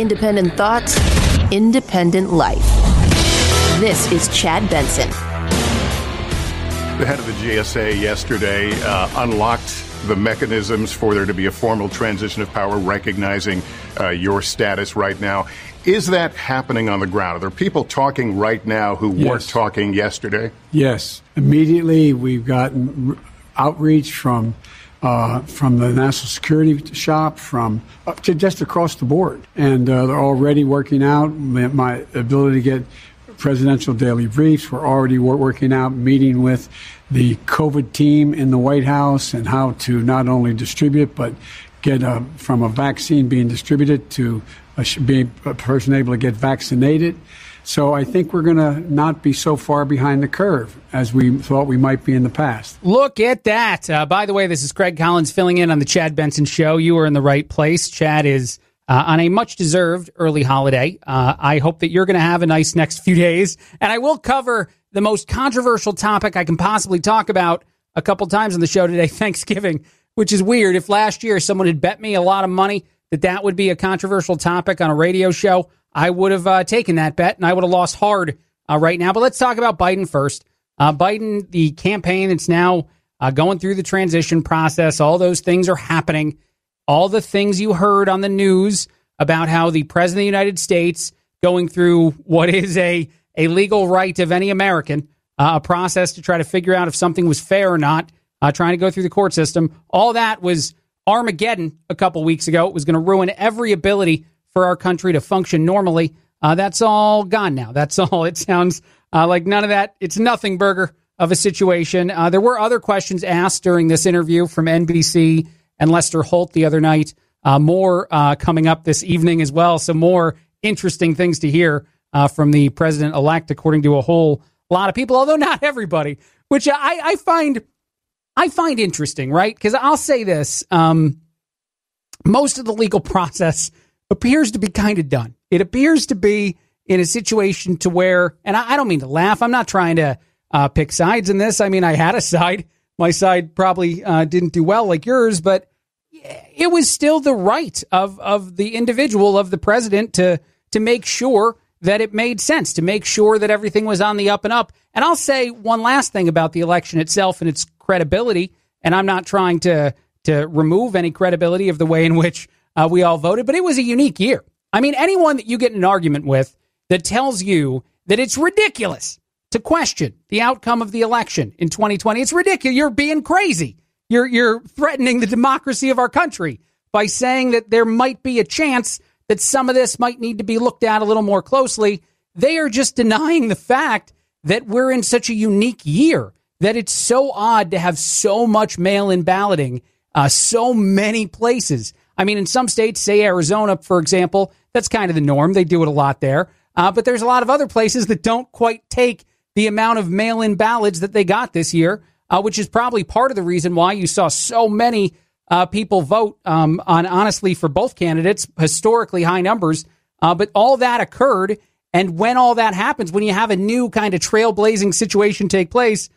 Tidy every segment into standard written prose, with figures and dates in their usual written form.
Independent thoughts, independent life. This is Chad Benson. The head of the GSA yesterday unlocked the mechanisms for there to be a formal transition of power, recognizing your status right now. Is that happening on the ground? Are there people talking right now who weren't talking yesterday? Yes. Immediately, we've gotten outreach from the national security shop, from to just across the board. And they're already working out my ability to get presidential daily briefs. We're already working out, meeting with the COVID team in the White House and how to not only distribute, but get from a vaccine being distributed to being a person able to get vaccinated. So I think we're going to not be so far behind the curve as we thought we might be in the past. Look at that. By the way, this is Craig Collins filling in on the Chad Benson Show. You are in the right place. Chad is on a much-deserved early holiday. I hope that you're going to have a nice next few days. And I will cover the most controversial topic I can possibly talk about a couple times on the show today, Thanksgiving, which is weird. If last year someone had bet me a lot of money that would be a controversial topic on a radio show, I would have taken that bet, and I would have lost hard right now. But let's talk about Biden first. Biden, the campaign that's now going through the transition process, all those things are happening. All the things you heard on the news about how the President of the United States going through what is a legal right of any American, a process to try to figure out if something was fair or not, trying to go through the court system. All that was Armageddon a couple weeks ago. It was going to ruin every ability for our country to function normally. That's all gone now. That's all. It sounds like none of that. It's nothing burger of a situation. There were other questions asked during this interview from NBC and Lester Holt the other night. More coming up this evening as well. Some more interesting things to hear from the president-elect, according to a whole lot of people, although not everybody, which I find interesting, right? Because I'll say this. Most of the legal process appears to be kind of done. It appears to be in a situation to where, and I don't mean to laugh, I'm not trying to pick sides in this. I mean, I had a side. My side probably didn't do well like yours, but it was still the right of the individual, of the president, to make sure that it made sense, to make sure that everything was on the up and up. And I'll say one last thing about the election itself and its credibility, and I'm not trying to remove any credibility of the way in which we all voted, but it was a unique year. I mean, anyone that you get in an argument with that tells you that it's ridiculous to question the outcome of the election in 2020, it's ridiculous. You're being crazy. You're threatening the democracy of our country by saying that there might be a chance that some of this might need to be looked at a little more closely. They are just denying the fact that we're in such a unique year, that it's so odd to have so much mail-in balloting, so many places. I mean, in some states, say Arizona, for example, that's kind of the norm. They do it a lot there. But there's a lot of other places that don't quite take the amount of mail-in ballots that they got this year, which is probably part of the reason why you saw so many people vote on, honestly, for both candidates, historically high numbers. But all that occurred. And when all that happens, when you have a new kind of trailblazing situation take place,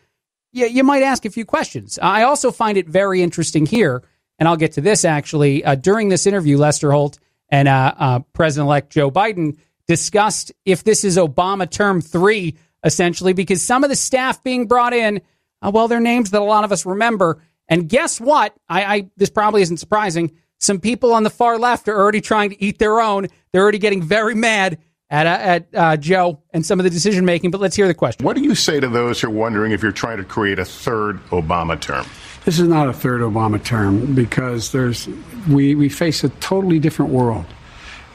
you might ask a few questions. I also find it very interesting here, and I'll get to this actually. During this interview, Lester Holt and President-elect Joe Biden discussed if this is Obama term 3, essentially, because some of the staff being brought in, well, they're names that a lot of us remember. And guess what? This probably isn't surprising. Some people on the far left are already trying to eat their own. They're already getting very mad at Joe and some of the decision making. But let's hear the question. What do you say to those who are wondering if you're trying to create a third Obama term? This is not a third Obama term because we face a totally different world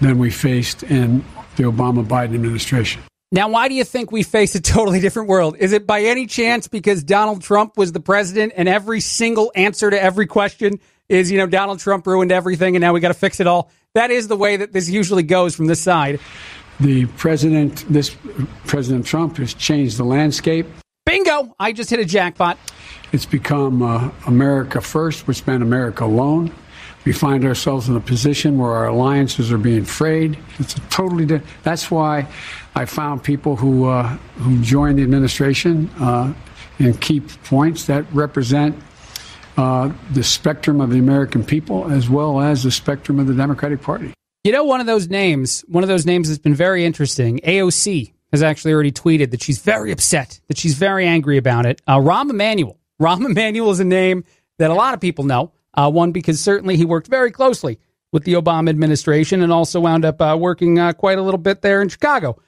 than we faced in the Obama-Biden administration. Now, why do you think we face a totally different world? Is it by any chance because Donald Trump was the president and every single answer to every question is, Donald Trump ruined everything and now we got to fix it all? That is the way that this usually goes from this side. President Trump has changed the landscape. Bingo! I just hit a jackpot. It's become America first, which meant America alone. We find ourselves in a position where our alliances are being frayed. It's a totally different. That's why I found people who joined the administration in key points that represent the spectrum of the American people as well as the spectrum of the Democratic Party. You know, one of those names that's been very interesting, AOC, has actually already tweeted that she's very upset, that she's very angry about it. Rahm Emanuel. Rahm Emanuel is a name that a lot of people know. One, because certainly he worked very closely with the Obama administration and also wound up working quite a little bit there in Chicago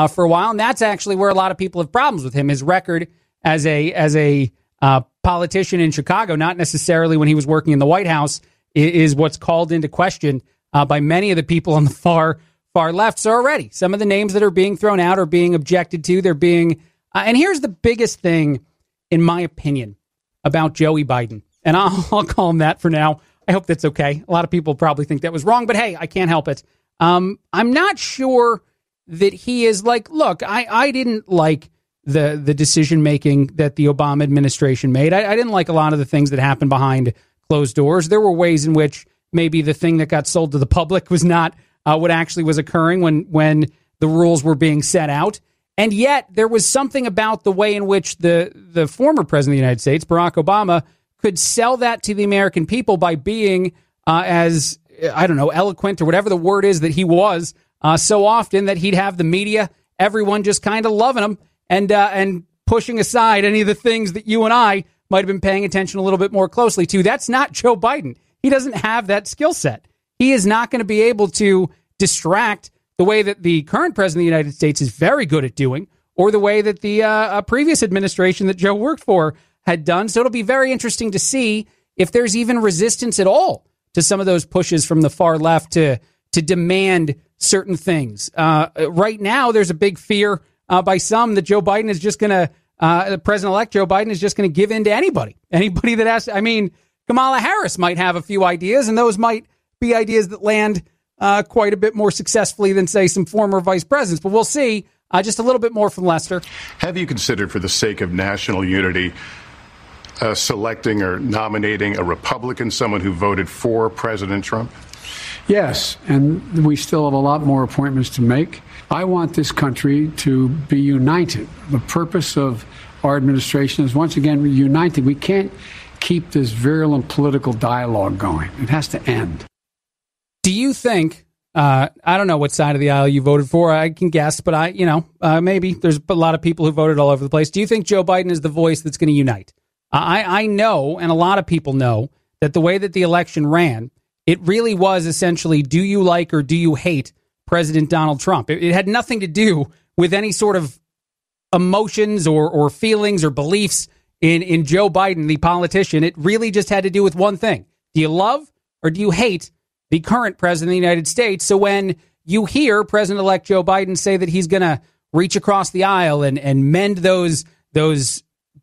for a while. And that's actually where a lot of people have problems with him. His record as a politician in Chicago, not necessarily when he was working in the White House, is what's called into question by many of the people on the far left. So already, some of the names that are being thrown out are being objected to. They're being, and here's the biggest thing, in my opinion, about Joey Biden. And I'll call him that for now. I hope that's okay. A lot of people probably think that was wrong, but hey, I can't help it. I'm not sure that he is like, look, I didn't like the decision making that the Obama administration made. I didn't like a lot of the things that happened behind closed doors. There were ways in which maybe the thing that got sold to the public was not what actually was occurring when the rules were being set out. And yet there was something about the way in which the former president of the United States, Barack Obama, could sell that to the American people by being as, I don't know, eloquent or whatever the word is that he was so often that he'd have the media, everyone just kind of loving him and pushing aside any of the things that you and I might have been paying attention a little bit more closely to. That's not Joe Biden. He doesn't have that skill set. He is not going to be able to distract the way that the current president of the United States is very good at doing, or the way that the previous administration that Joe worked for had done. So it'll be very interesting to see if there's even resistance at all to some of those pushes from the far left to demand certain things. Right now, there's a big fear by some that Joe Biden is just going to, President-elect Joe Biden is just going to give in to anybody that asks. I mean, Kamala Harris might have a few ideas, and those might be ideas that land quite a bit more successfully than, say, some former vice presidents. But we'll see. Just a little bit more from Lester. Have you considered, for the sake of national unity, selecting or nominating a Republican, someone who voted for President Trump? Yes, and we still have a lot more appointments to make. I want this country to be united. The purpose of our administration is, once again, united. We can't keep this virulent political dialogue going. It has to end. Do you think, I don't know what side of the aisle you voted for, I can guess, but maybe there's a lot of people who voted all over the place. Do you think Joe Biden is the voice that's going to unite? I know, and a lot of people know, that the way that the election ran, it really was essentially, do you like or do you hate President Donald Trump? It had nothing to do with any sort of emotions or feelings or beliefs in Joe Biden, the politician. It really just had to do with one thing. Do you love or do you hate the current president of the United States? So when you hear President-elect Joe Biden say that he's going to reach across the aisle and mend those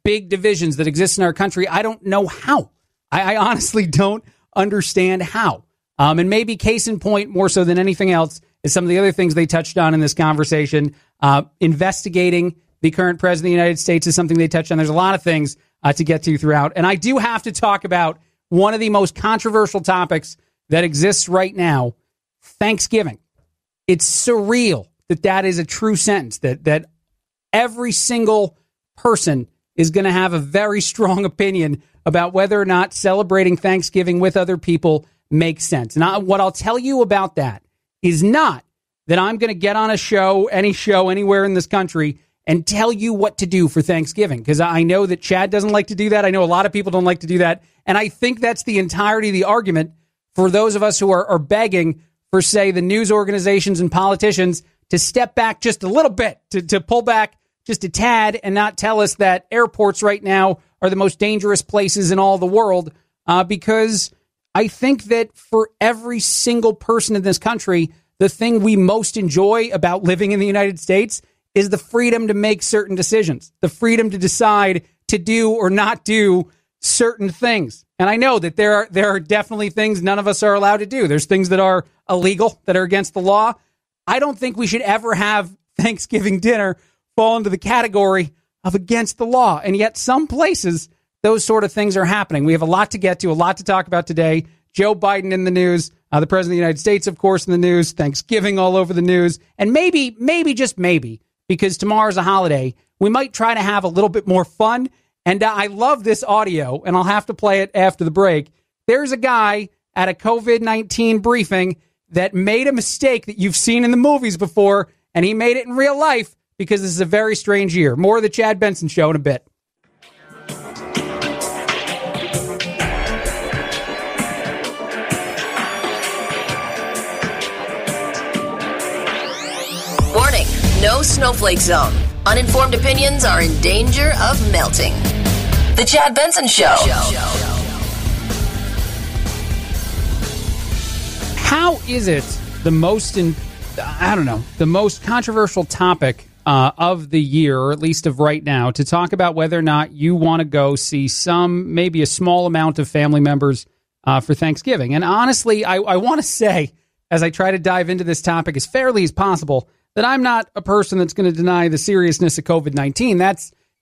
big divisions that exist in our country, I don't know how. I honestly don't understand how. And maybe case in point, more so than anything else, is some of the other things they touched on in this conversation. Investigating the current president of the United States is something they touched on. There's a lot of things to get to throughout. And I do have to talk about one of the most controversial topics that exists right now, Thanksgiving. It's surreal that is a true sentence, that every single person is going to have a very strong opinion about whether or not celebrating Thanksgiving with other people makes sense. And what I'll tell you about that is not that I'm going to get on any show anywhere in this country and tell you what to do for Thanksgiving, because I know that Chad doesn't like to do that. I know a lot of people don't like to do that. And I think that's the entirety of the argument for those of us who are begging for, say, the news organizations and politicians to step back just a little bit, to pull back just a tad and not tell us that airports right now are the most dangerous places in all the world, because I think that for every single person in this country, the thing we most enjoy about living in the United States is the freedom to make certain decisions, the freedom to decide to do or not do certain things. And I know that there are definitely things none of us are allowed to do. There's things that are illegal, that are against the law. I don't think we should ever have Thanksgiving dinner fall into the category of against the law. And yet some places, those sort of things are happening. We have a lot to get to, a lot to talk about today. Joe Biden in the news, the president of the United States, of course, in the news, Thanksgiving all over the news. And maybe, just maybe, because tomorrow's a holiday, we might try to have a little bit more fun. And I love this audio, and I'll have to play it after the break. There's a guy at a COVID-19 briefing that made a mistake that you've seen in the movies before, and he made it in real life, because this is a very strange year. More of the Chad Benson Show in a bit. Warning, no snowflake zone. Uninformed opinions are in danger of melting. The Chad Benson Show. How is it the most the most controversial topic of the year, or at least of right now, to talk about whether or not you want to go see maybe a small amount of family members for Thanksgiving? And honestly, I want to say, as I try to dive into this topic as fairly as possible, that I'm not a person that's going to deny the seriousness of COVID-19.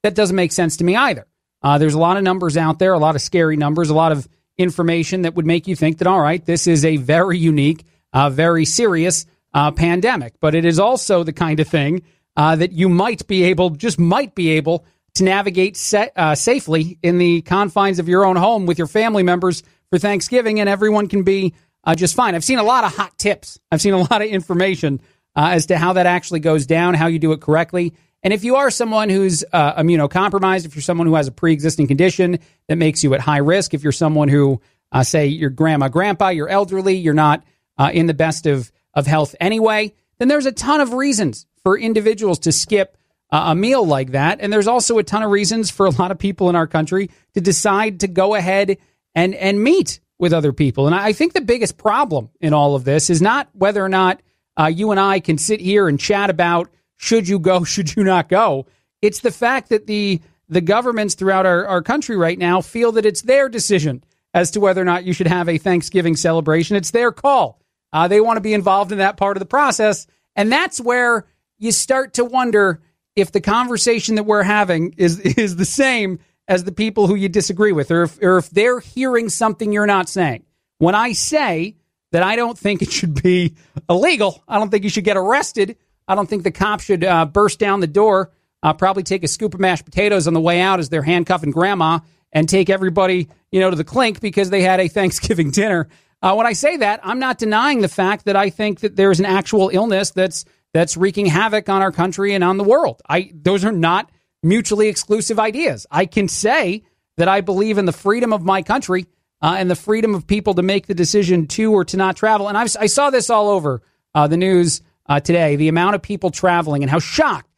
That doesn't make sense to me either. There's a lot of numbers out there, a lot of scary numbers, a lot of information that would make you think that, all right, this is a very unique, very serious pandemic. But it is also the kind of thing that you might be able to navigate safely in the confines of your own home with your family members for Thanksgiving, and everyone can be just fine. I've seen a lot of hot tips. I've seen a lot of information as to how that actually goes down, how you do it correctly. And if you are someone who's immunocompromised, if you're someone who has a pre-existing condition that makes you at high risk, if you're someone who, say, your grandma, grandpa, you're elderly, you're not in the best of health anyway, then there's a ton of reasons for individuals to skip a meal like that. And there's also a ton of reasons for a lot of people in our country to decide to go ahead and meet with other people. And I think the biggest problem in all of this is not whether or not you and I can sit here and chat about should you go, should you not go. It's the fact that the governments throughout our country right now feel that it's their decision as to whether or not you should have a Thanksgiving celebration. It's their call. They want to be involved in that part of the process. And that's where you start to wonder if the conversation that we're having is the same as the people who you disagree with, or if they're hearing something you're not saying. When I say that I don't think it should be illegal, I don't think you should get arrested, I don't think the cops should burst down the door, probably take a scoop of mashed potatoes on the way out as they're handcuffing grandma, and take everybody, to the clink because they had a Thanksgiving dinner. When I say that, I'm not denying the fact that I think that there's an actual illness that's wreaking havoc on our country and on the world. Those are not mutually exclusive ideas. I can say that I believe in the freedom of my country and the freedom of people to make the decision to or to not travel. And I saw this all over the news today, the amount of people traveling and how shocked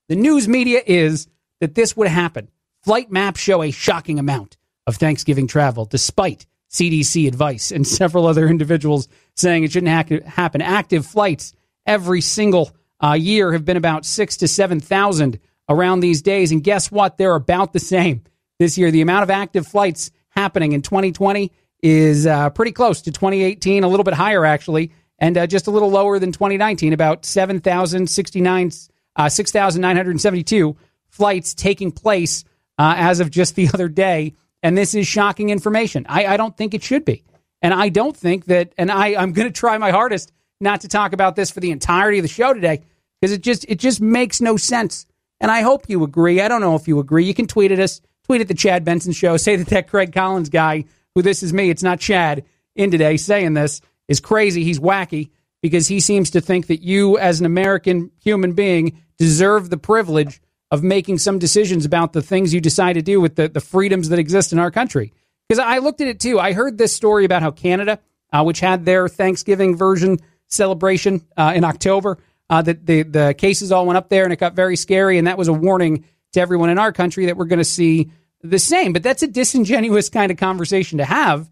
the news media is that this would happen. Flight maps show a shocking amount of Thanksgiving travel, despite CDC advice and several other individuals saying it shouldn't happen. Active flights every single year have been about 6,000 to 7,000 around these days. And guess what? They're about the same this year. The amount of active flights happening in 2020 is pretty close to 2018, a little bit higher, actually, and just a little lower than 2019, about 6,972 flights taking place as of just the other day. And this is shocking information. I don't think it should be. And I don't think that, and I'm going to try my hardest not to talk about this for the entirety of the show today, because it just makes no sense. And I hope you agree. I don't know if you agree. You can tweet at us, tweet at the Chad Benson Show, say that Craig Collins guy, who this is me, it's not Chad, in today saying this, is crazy. He's wacky because he seems to think that you as an American human being deserve the privilege of making some decisions about the things you decide to do with the freedoms that exist in our country. Because I looked at it too. I heard this story about how Canada, which had their Thanksgiving version celebration in October, that the cases all went up there and it got very scary. And that was a warning to everyone in our country that we're going to see the same. But that's a disingenuous kind of conversation to have,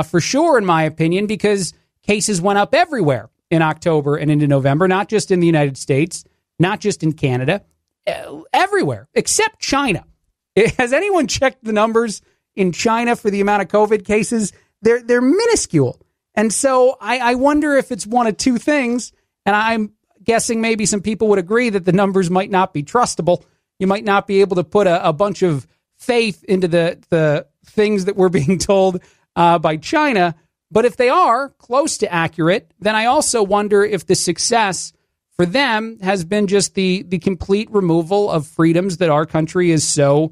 for sure, in my opinion, because cases went up everywhere in October and into November, not just in the United States, not just in Canada, everywhere except China. Has anyone checked the numbers in China for the amount of COVID cases? They're minuscule. And so I wonder if it's one of two things. And I'm guessing maybe some people would agree that the numbers might not be trustable. You might not be able to put a bunch of faith into the things that we're being told by China. But if they are close to accurate, then I also wonder if the success for them has been just the complete removal of freedoms that our country is so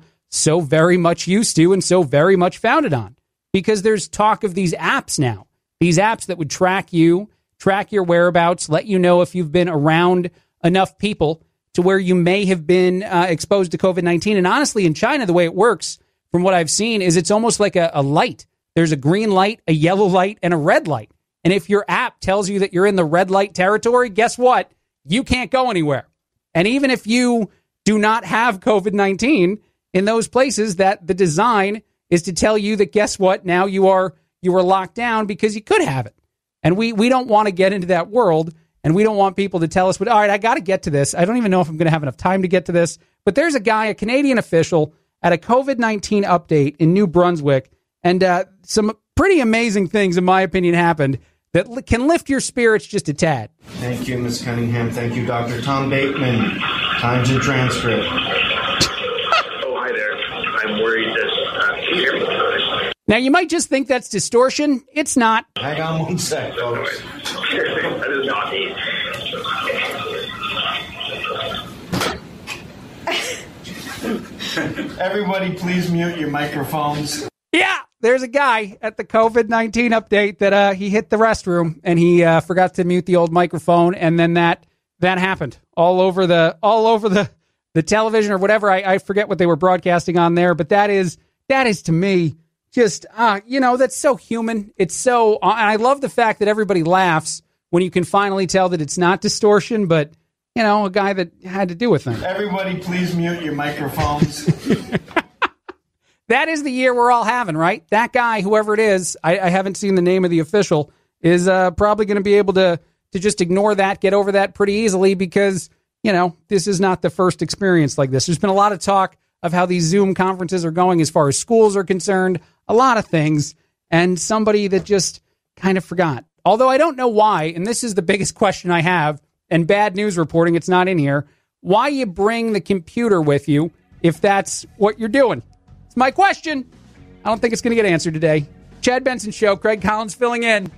very much used to and so very much founded on. Because there's talk of these apps now These apps that would track you, track your whereabouts, let you know if you've been around enough people to where you may have been exposed to COVID-19. And honestly, in China, the way it works, from what I've seen, is it's almost like a light. There's a green light, a yellow light, and a red light. And if your app tells you that you're in the red light territory, guess what? You can't go anywhere. And even if you do not have COVID-19 in those places, that the design is to tell you that, guess what? Now you are locked down because you could have it. And we don't want to get into that world. And we don't want people to tell us, but all right, I got to get to this. I don't even know if I'm going to have enough time to get to this. But there's a guy, a Canadian official, at a COVID-19 update in New Brunswick. And some pretty amazing things, in my opinion, happened that can lift your spirits just a tad. Thank you, Ms. Cunningham. Thank you, Dr. Tom Bateman. Times and transcript. Oh, hi there. I'm worried that... can you hear me? Now, you might just think that's distortion. It's not. Hang on one sec, folks. That is not me. Everybody, please mute your microphones. Yeah, there's a guy at the COVID-19 update that he hit the restroom and he forgot to mute the old microphone, and then that happened all over the television or whatever. I forget what they were broadcasting on there, but that is to me just that's so human. It's so, and I love the fact that everybody laughs when you can finally tell that it's not distortion, but a guy that had to do with things. Everybody, please mute your microphones. That is the year we're all having, right? That guy, whoever it is, I haven't seen the name of the official, is probably going to be able to just ignore that, get over that pretty easily because, this is not the first experience like this. There's been a lot of talk of how these Zoom conferences are going as far as schools are concerned, a lot of things, and somebody that just kind of forgot. Although I don't know why, and this is the biggest question I have, and bad news reporting, it's not in here, why you bring the computer with you if that's what you're doing. It's my question. I don't think it's going to get answered today. Chad Benson Show, Craig Collins filling in.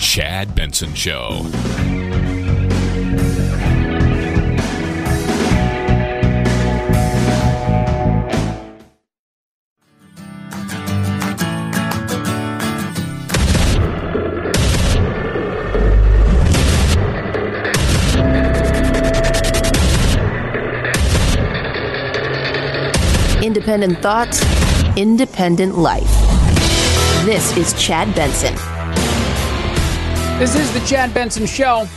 Chad Benson Show. Independent thoughts, independent life. This is Chad Benson. This is the Chad Benson Show.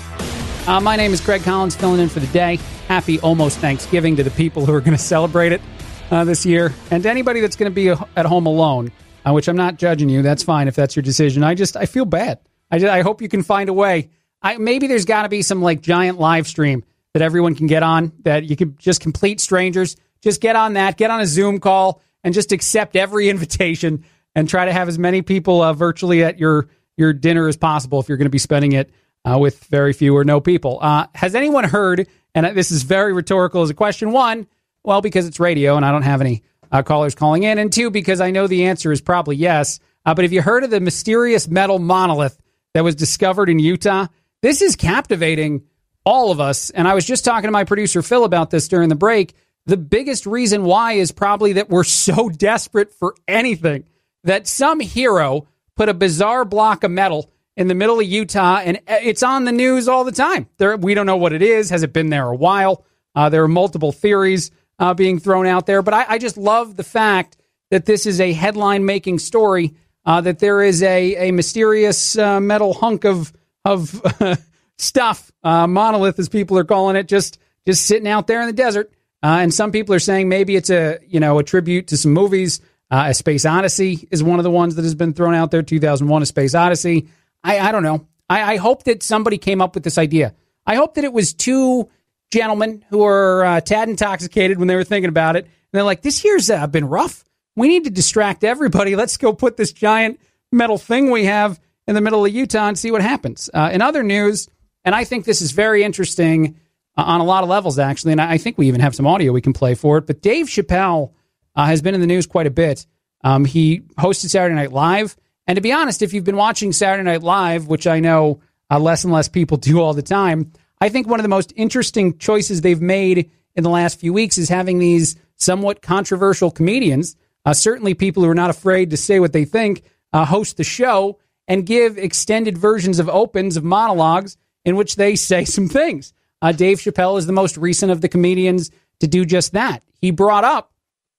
My name is Craig Collins, filling in for the day. Happy almost Thanksgiving to the people who are going to celebrate it this year. And to anybody that's going to be at home alone, which I'm not judging you. That's fine if that's your decision. I feel bad. I hope you can find a way. Maybe there's got to be some giant live stream that everyone can get on, that you can just complete strangers. Just get on that, get on a Zoom call, and just accept every invitation and try to have as many people virtually at your dinner as possible if you're going to be spending it with very few or no people. Has anyone heard, and this is very rhetorical as a question, one, well, because it's radio and I don't have any callers calling in, and two, because I know the answer is probably yes, but have you heard of the mysterious metal monolith that was discovered in Utah? This is captivating all of us, and I was just talking to my producer Phil about this during the break. The biggest reason why is probably that we're so desperate for anything that some hero put a bizarre block of metal in the middle of Utah, and it's on the news all the time. We don't know what it is. Has it been there a while? There are multiple theories being thrown out there, but I just love the fact that this is a headline-making story, that there is a mysterious metal hunk of stuff, monolith as people are calling it, just sitting out there in the desert. And some people are saying maybe it's a tribute to some movies. A Space Odyssey is one of the ones that has been thrown out there. 2001: A Space Odyssey. I don't know. I hope that somebody came up with this idea. I hope that it was two gentlemen who were tad intoxicated when they were thinking about it. And they're like, this year's been rough. We need to distract everybody. Let's go put this giant metal thing we have in the middle of Utah and see what happens. In other news, and I think this is very interesting on a lot of levels, actually, and I think we even have some audio we can play for it, but Dave Chappelle has been in the news quite a bit. He hosted Saturday Night Live, And to be honest, if you've been watching Saturday Night Live, which I know less and less people do all the time, I think one of the most interesting choices they've made in the last few weeks is having these somewhat controversial comedians, certainly people who are not afraid to say what they think, host the show and give extended versions of opens, of monologues, in which they say some things. Dave Chappelle is the most recent of the comedians to do just that. He brought up,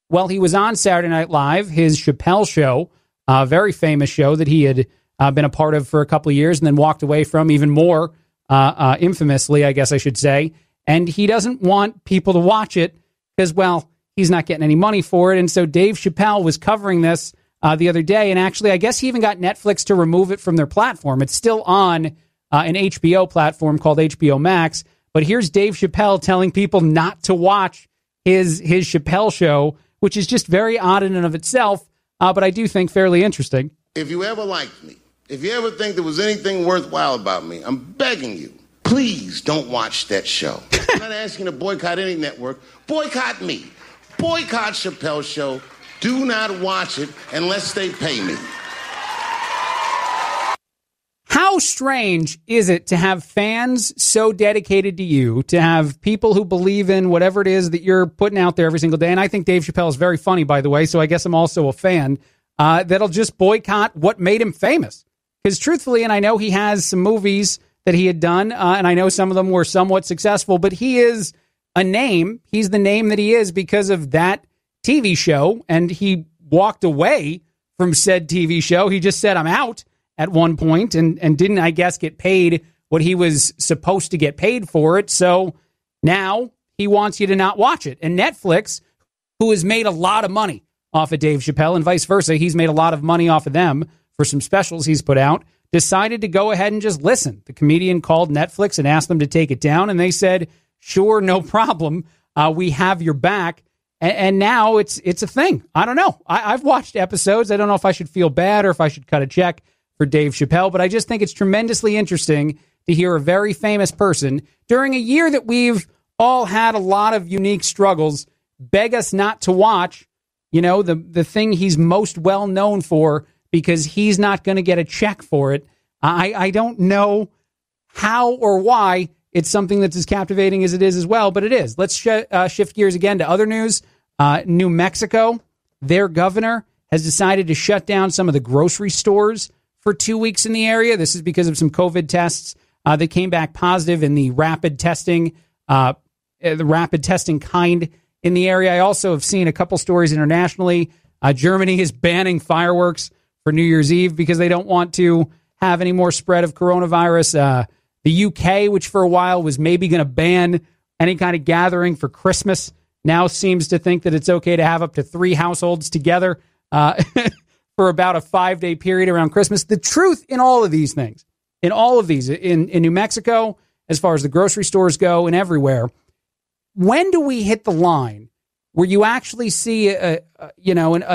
while he was on Saturday Night Live, his Chapelle show, a very famous show that he had been a part of for a couple of years and then walked away from even more infamously, I guess I should say. And he doesn't want people to watch it because, well, he's not getting any money for it. And so Dave Chappelle was covering this the other day. And actually, I guess he even got Netflix to remove it from their platform. It's still on an HBO platform called HBO Max. But here's Dave Chappelle telling people not to watch his Chappelle show, which is just very odd in and of itself, but I do think fairly interesting. If you ever liked me, if you ever think there was anything worthwhile about me, I'm begging you, please don't watch that show. I'm not asking to boycott any network. Boycott me. Boycott Chappelle's show. Do not watch it unless they pay me. How strange is it to have fans so dedicated to you, to have people who believe in whatever it is that you're putting out there every single day? And I think Dave Chappelle is very funny, by the way, so I guess I'm also a fan, that'll just boycott what made him famous. Because truthfully, and I know he has some movies that he had done, and I know some of them were somewhat successful, but he is a name. He's the name that he is because of that TV show, and he walked away from said TV show. He just said, I'm out at one point, and didn't, I guess, get paid what he was supposed to get paid for it. So now he wants you to not watch it. And Netflix, who has made a lot of money off of Dave Chappelle, and vice versa, he's made a lot of money off of them for some specials he's put out, decided to go ahead and just listen. The comedian called Netflix and asked them to take it down, and they said, sure, no problem. We have your back. And now it's a thing. I don't know. I've watched episodes. I don't know if I should feel bad or if I should cut a check for Dave Chappelle, but I just think it's tremendously interesting to hear a very famous person during a year that we've all had a lot of unique struggles beg us not to watch, the thing he's most well known for, because he's not going to get a check for it. I don't know how or why it's something that's as captivating as it is as well, but it is. Let's shift gears again to other news. New Mexico, their governor has decided to shut down some of the grocery stores for 2 weeks in the area. This is because of some COVID tests that came back positive in the rapid testing kind in the area. I also have seen a couple stories internationally. Germany is banning fireworks for New Year's Eve because they don't want to have any more spread of coronavirus. The UK, which for a while was maybe going to ban any kind of gathering for Christmas, now seems to think that it's okay to have up to 3 households together for about a 5-day period around Christmas. The truth in all of these things, in New Mexico, as far as the grocery stores go and everywhere, when do we hit the line where you actually see a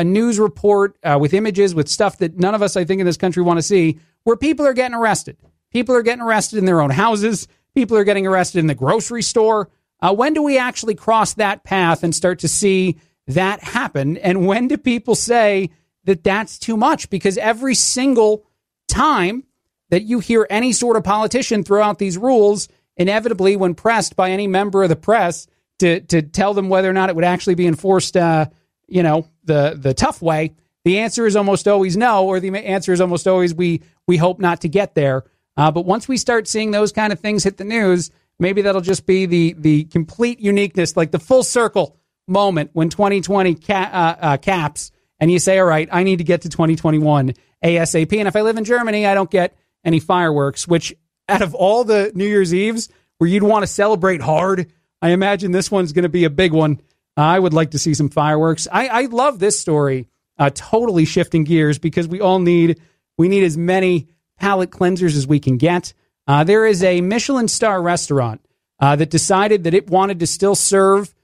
news report with images, with stuff that none of us, I think, in this country want to see, where people are getting arrested? People are getting arrested in their own houses. People are getting arrested in the grocery store. When do we actually cross that path and start to see that happen? And when do people say that that's too much? Because every single time that you hear any sort of politician throw out these rules, inevitably when pressed by any member of the press to tell them whether or not it would actually be enforced, the tough way, the answer is almost always no, or the answer is almost always we hope not to get there. But once we start seeing those kind of things hit the news, maybe that'll just be the complete uniqueness, like the full circle moment when 2020 caps, and you say, all right, I need to get to 2021 ASAP. And if I live in Germany, I don't get any fireworks, which out of all the New Year's Eves where you'd want to celebrate hard, I imagine this one's going to be a big one. I would like to see some fireworks. I love this story, totally shifting gears, because we need as many palate cleansers as we can get. There is a Michelin star restaurant that decided that it wanted to still serve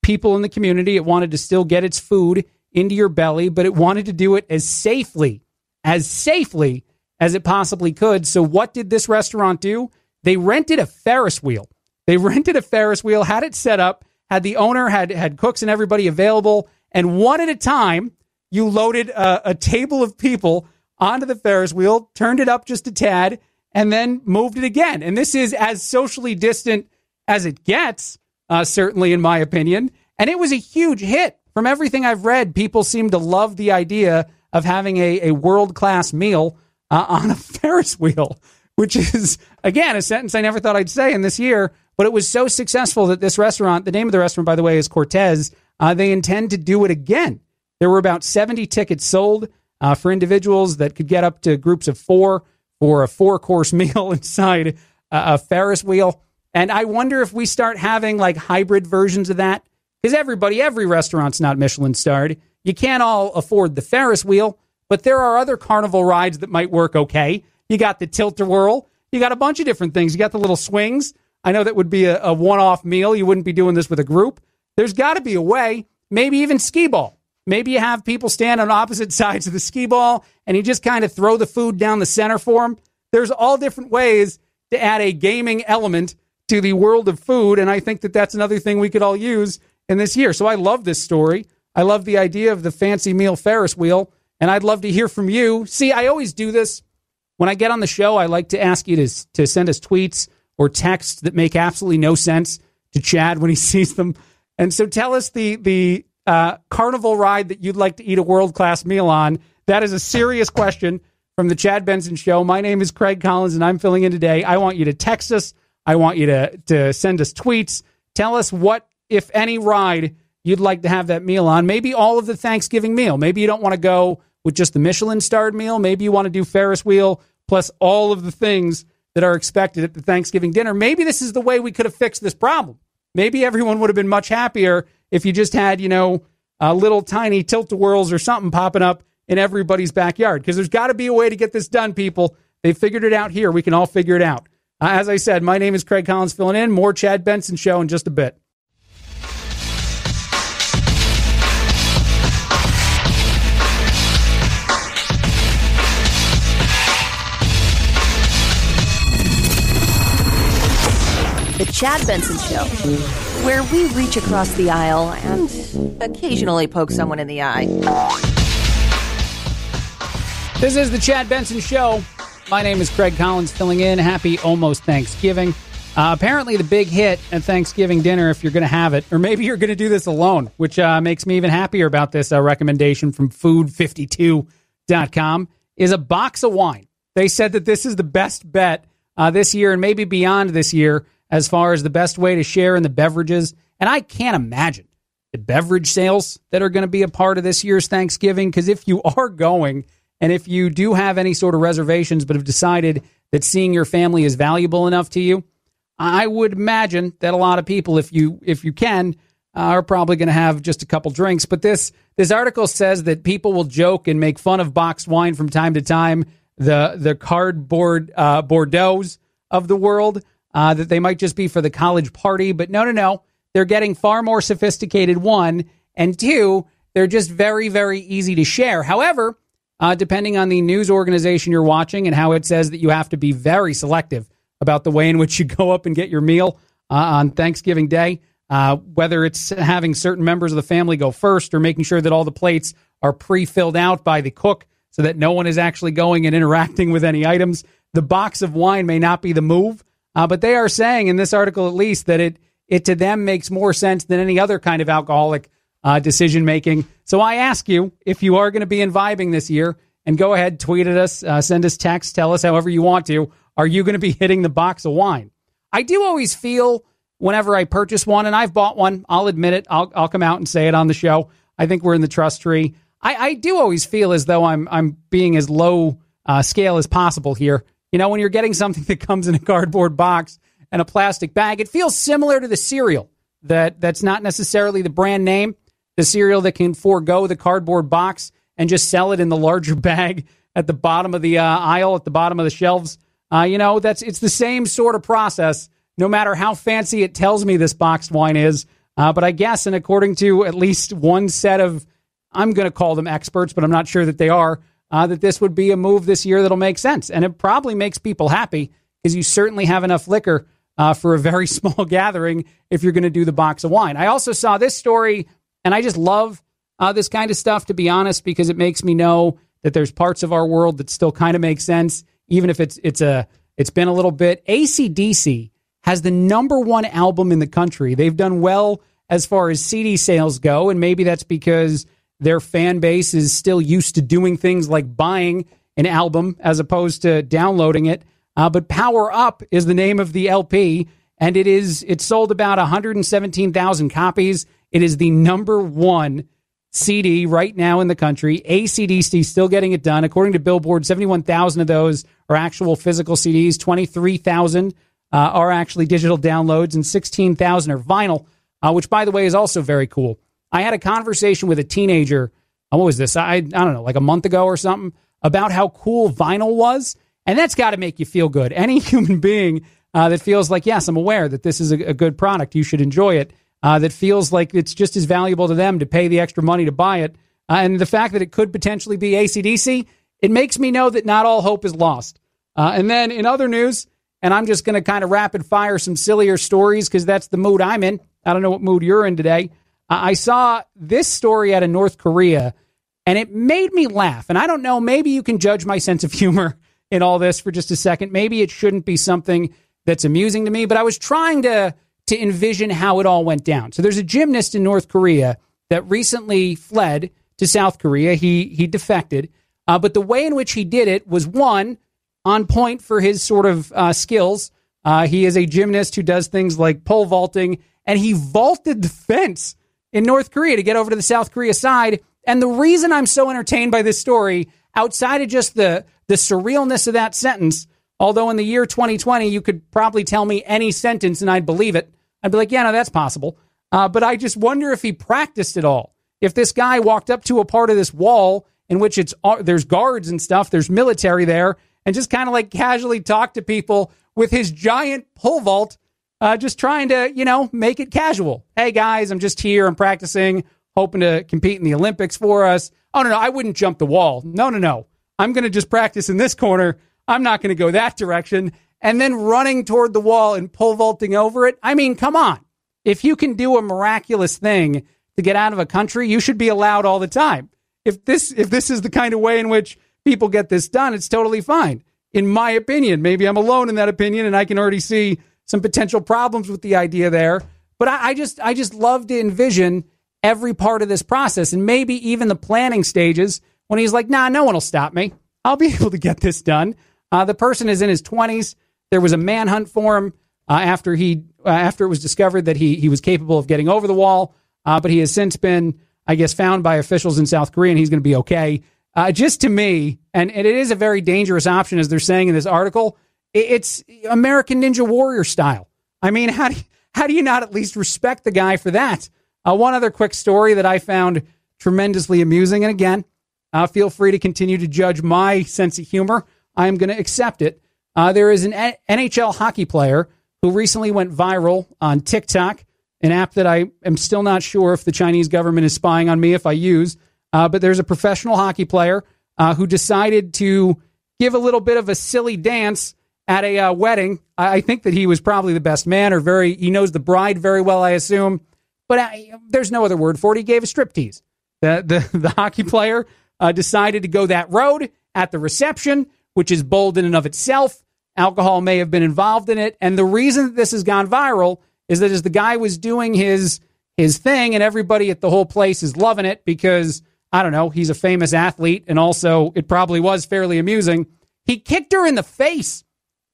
people in the community. It wanted to still get its food into your belly, but it wanted to do it as safely as it possibly could. So what did this restaurant do? They rented a Ferris wheel. Had it set up, had the owner, had cooks and everybody available, and one at a time, you loaded a table of people onto the Ferris wheel, turned it up just a tad, and then moved it again. And this is as socially distant as it gets, certainly in my opinion. And it was a huge hit. From everything I've read, people seem to love the idea of having a world-class meal on a Ferris wheel, which is, again, a sentence I never thought I'd say in this year. But it was so successful that this restaurant, the name of the restaurant, by the way, is Cortez, they intend to do it again. There were about 70 tickets sold for individuals that could get up to groups of 4 for a 4-course meal inside a Ferris wheel. And I wonder if we start having like hybrid versions of that, because every restaurant's not Michelin starred. You can't all afford the Ferris wheel, but there are other carnival rides that might work okay. You got the tilt-a-whirl. You got a bunch of different things. You got the little swings. I know that would be a one-off meal. You wouldn't be doing this with a group. There's got to be a way, maybe even skee ball. Maybe you have people stand on opposite sides of the skee ball and you just kind of throw the food down the center for them. There's all different ways to add a gaming element to the world of food, and I think that that's another thing we could all use in this year. So I love this story. I love the idea of the fancy meal Ferris wheel, and I'd love to hear from you. See, I always do this. When I get on the show, I like to ask you to send us tweets or texts that make absolutely no sense to Chad when he sees them. And so tell us the carnival ride that you'd like to eat a world-class meal on. That is a serious question from the Chad Benson Show. My name is Craig Collins, and I'm filling in today. I want you to text us. I want you to send us tweets. Tell us what, if any, ride you'd like to have that meal on. Maybe all of the Thanksgiving meal. Maybe you don't want to go with just the Michelin-starred meal. Maybe you want to do Ferris wheel plus all of the things that are expected at the Thanksgiving dinner. Maybe this is the way we could have fixed this problem. Maybe everyone would have been much happier if you just had, little tiny tilt-a-whirls or something popping up in everybody's backyard. Because there's got to be a way to get this done, people. They figured it out here. We can all figure it out. As I said, my name is Craig Collins filling in. More Chad Benson Show in just a bit. The Chad Benson Show, where we reach across the aisle and occasionally poke someone in the eye. This is the Chad Benson Show. My name is Craig Collins filling in. Happy almost Thanksgiving. Apparently the big hit at Thanksgiving dinner, if you're going to have it, or maybe you're going to do this alone, which makes me even happier about this recommendation from food52.com, is a box of wine. They said that this is the best bet this year and maybe beyond this year as far as the best way to share in the beverages. And I can't imagine the beverage sales that are going to be a part of this year's Thanksgiving, because if you are going, and if you do have any sort of reservations but have decided that seeing your family is valuable enough to you, I would imagine that a lot of people, if you can, are probably going to have just a couple drinks. But this article says that people will joke and make fun of boxed wine from time to time, the cardboard Bordeaux's of the world, that they might just be for the college party. But no. They're getting far more sophisticated, one. And two, they're just very, very easy to share. However, depending on the news organization you're watching and how it says that you have to be very selective about the way in which you go up and get your meal on Thanksgiving Day, whether it's having certain members of the family go first or making sure that all the plates are pre-filled out by the cook so that no one is actually going and interacting with any items. The box of wine may not be the move, but they are saying in this article at least that it to them makes more sense than any other kind of alcoholic decision-making. So I ask you, if you are going to be imbibing this year, and go ahead, tweet at us, send us text, tell us however you want to, are you going to be hitting the box of wine? I do always feel whenever I purchase one, and I've bought one, I'll admit it, I'll come out and say it on the show. I think we're in the trust tree. I do always feel as though I'm being as low scale as possible here. You know, when you're getting something that comes in a cardboard box and a plastic bag, it feels similar to the cereal that's not necessarily the brand name, the cereal that can forego the cardboard box and just sell it in the larger bag at the bottom of the aisle, at the bottom of the shelves. It's the same sort of process, no matter how fancy it tells me this boxed wine is. But I guess, and according to at least one set of, I'm going to call them experts, but I'm not sure that they are, that this would be a move this year that'll make sense. And it probably makes people happy because you certainly have enough liquor for a very small gathering if you're going to do the box of wine. I also saw this story, and I just love this kind of stuff, to be honest, because it makes me know that there's parts of our world that still kind of make sense, even if it's been a little bit. AC/DC has the number one album in the country. They've done well as far as CD sales go, and maybe that's because their fan base is still used to doing things like buying an album as opposed to downloading it. But Power Up is the name of the LP, and it sold about 117,000 copies. It is the number one CD right now in the country. AC/DC still getting it done. According to Billboard, 71,000 of those are actual physical CDs, 23,000 are actually digital downloads, and 16,000 are vinyl, which, by the way, is also very cool. I had a conversation with a teenager, what was this? I don't know, like a month ago or something, about how cool vinyl was, and that's got to make you feel good. Any human being that feels like, yes, I'm aware that this is a good product, you should enjoy it, that feels like it's just as valuable to them to pay the extra money to buy it, and the fact that it could potentially be AC/DC, it makes me know that not all hope is lost. And then in other news, and I'm just going to kind of rapid fire some sillier stories because that's the mood I'm in. I don't know what mood you're in today. I saw this story out of North Korea, and it made me laugh. And I don't know, maybe you can judge my sense of humor in all this for just a second. Maybe it shouldn't be something that's amusing to me, but I was trying to envision how it all went down. So there's a gymnast in North Korea that recently fled to South Korea. He defected, but the way in which he did it was, one, on point for his sort of skills. He is a gymnast who does things like pole vaulting, and he vaulted the fence in North Korea to get over to the South Korea side. And the reason I'm so entertained by this story, outside of just the surrealness of that sentence, although in the year 2020, you could probably tell me any sentence and I'd believe it. I'd be like, yeah, no, that's possible. But I just wonder if he practiced it all. If this guy walked up to a part of this wall in which there's guards and stuff, there's military there, and just kind of like casually talked to people with his giant pole vault, just trying to, make it casual. Hey, guys, I'm just here. I'm practicing, hoping to compete in the Olympics for us. Oh, no, I wouldn't jump the wall. No. I'm going to just practice in this corner. I'm not going to go that direction. And then running toward the wall and pole vaulting over it. I mean, come on. If you can do a miraculous thing to get out of a country, you should be allowed all the time. If this is the kind of way in which people get this done, it's totally fine. In my opinion, maybe I'm alone in that opinion, and I can already see some potential problems with the idea there. But I just love to envision every part of this process, and maybe even the planning stages when he's like, nah, no one will stop me. I'll be able to get this done. The person is in his 20s. There was a manhunt for him after it was discovered that he was capable of getting over the wall. But he has since been, I guess, found by officials in South Korea, and he's going to be okay. Just to me, and it is a very dangerous option, as they're saying in this article, it's American Ninja Warrior style. I mean, how do you not at least respect the guy for that? One other quick story that I found tremendously amusing, and again, feel free to continue to judge my sense of humor. I am going to accept it. There is an NHL hockey player who recently went viral on TikTok, an app that I am still not sure if the Chinese government is spying on me if I use. But there's a professional hockey player who decided to give a little bit of a silly dance at a wedding. I think that he was probably the best man, he knows the bride very well, I assume. But there's no other word for it. He gave a striptease. The hockey player decided to go that road at the reception, which is bold in and of itself. Alcohol may have been involved in it. And the reason that this has gone viral is that as the guy was doing his thing, and everybody at the whole place is loving it because, I don't know, he's a famous athlete, and also it probably was fairly amusing. He kicked her in the face.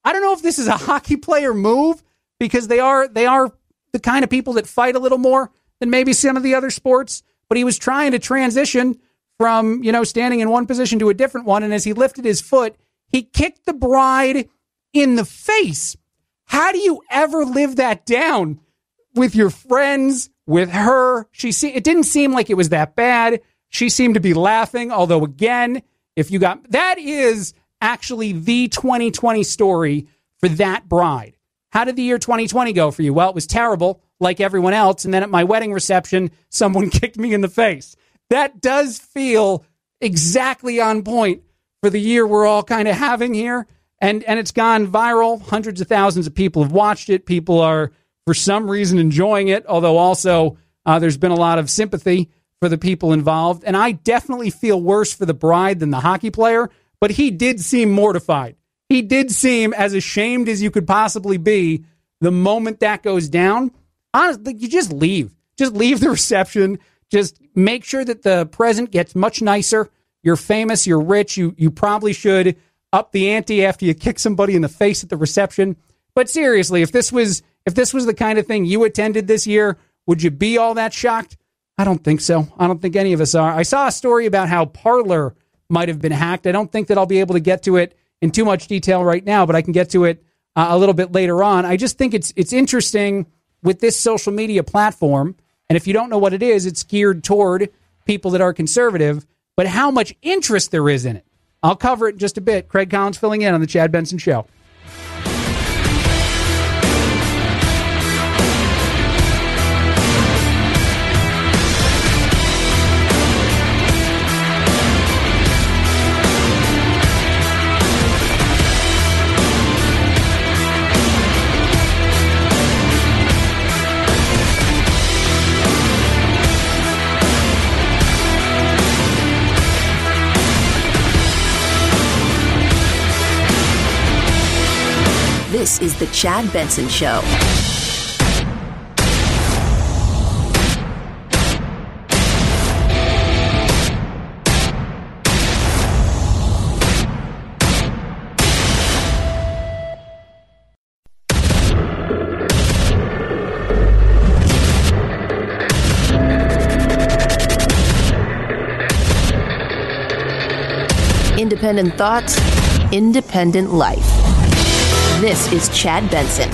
I don't know if this is a hockey player move, because they are the kind of people that fight a little more than maybe some of the other sports, but he was trying to transition from, standing in one position to a different one, and as he lifted his foot, he kicked the bride in the face. How do you ever live that down with your friends, with her? It didn't seem like it was that bad. She seemed to be laughing, although, again, that is actually the 2020 story for that bride. How did the year 2020 go for you? Well, it was terrible, like everyone else, and then at my wedding reception, someone kicked me in the face. That does feel exactly on point for the year we're all kind of having here, and it's gone viral. Hundreds of thousands of people have watched it. People are, for some reason, enjoying it, although also there's been a lot of sympathy for the people involved. And I definitely feel worse for the bride than the hockey player, but he did seem mortified. He did seem as ashamed as you could possibly be the moment that goes down. Honestly, you just leave. Just leave the reception. Just make sure that the present gets much nicer. You're famous. You're rich. You probably should up the ante after you kick somebody in the face at the reception. But seriously, if this was the kind of thing you attended this year, would you be all that shocked? I don't think so. I don't think any of us are. I saw a story about how Parler might have been hacked. I don't think that I'll be able to get to it in too much detail right now, but I can get to it a little bit later on. I just think it's interesting with this social media platform, and if you don't know what it is, it's geared toward people that are conservative, but how much interest there is in it. I'll cover it in just a bit. Craig Collins filling in on the Chad Benson Show. This is the Chad Benson Show. Independent thoughts, independent life. This is Chad Benson.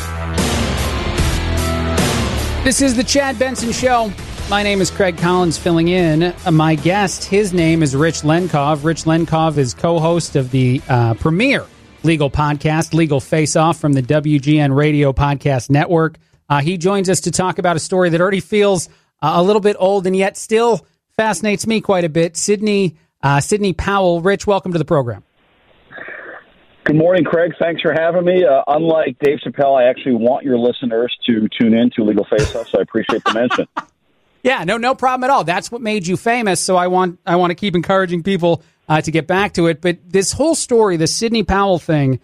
This is the Chad Benson Show. My name is Craig Collins filling in. My guest, his name is Rich Lenkov. Rich Lenkov is co-host of the premier legal podcast, Legal Face Off, from the WGN Radio Podcast Network. He joins us to talk about a story that already feels a little bit old and yet still fascinates me quite a bit. Sidney Powell. Rich, welcome to the program. Good morning, Craig. Thanks for having me. Unlike Dave Chappelle, I actually want your listeners to tune in to Legal Face-Off, so I appreciate the mention. Yeah, no problem at all. That's what made you famous, so I want to keep encouraging people to get back to it. But this whole story, the Sidney Powell thing,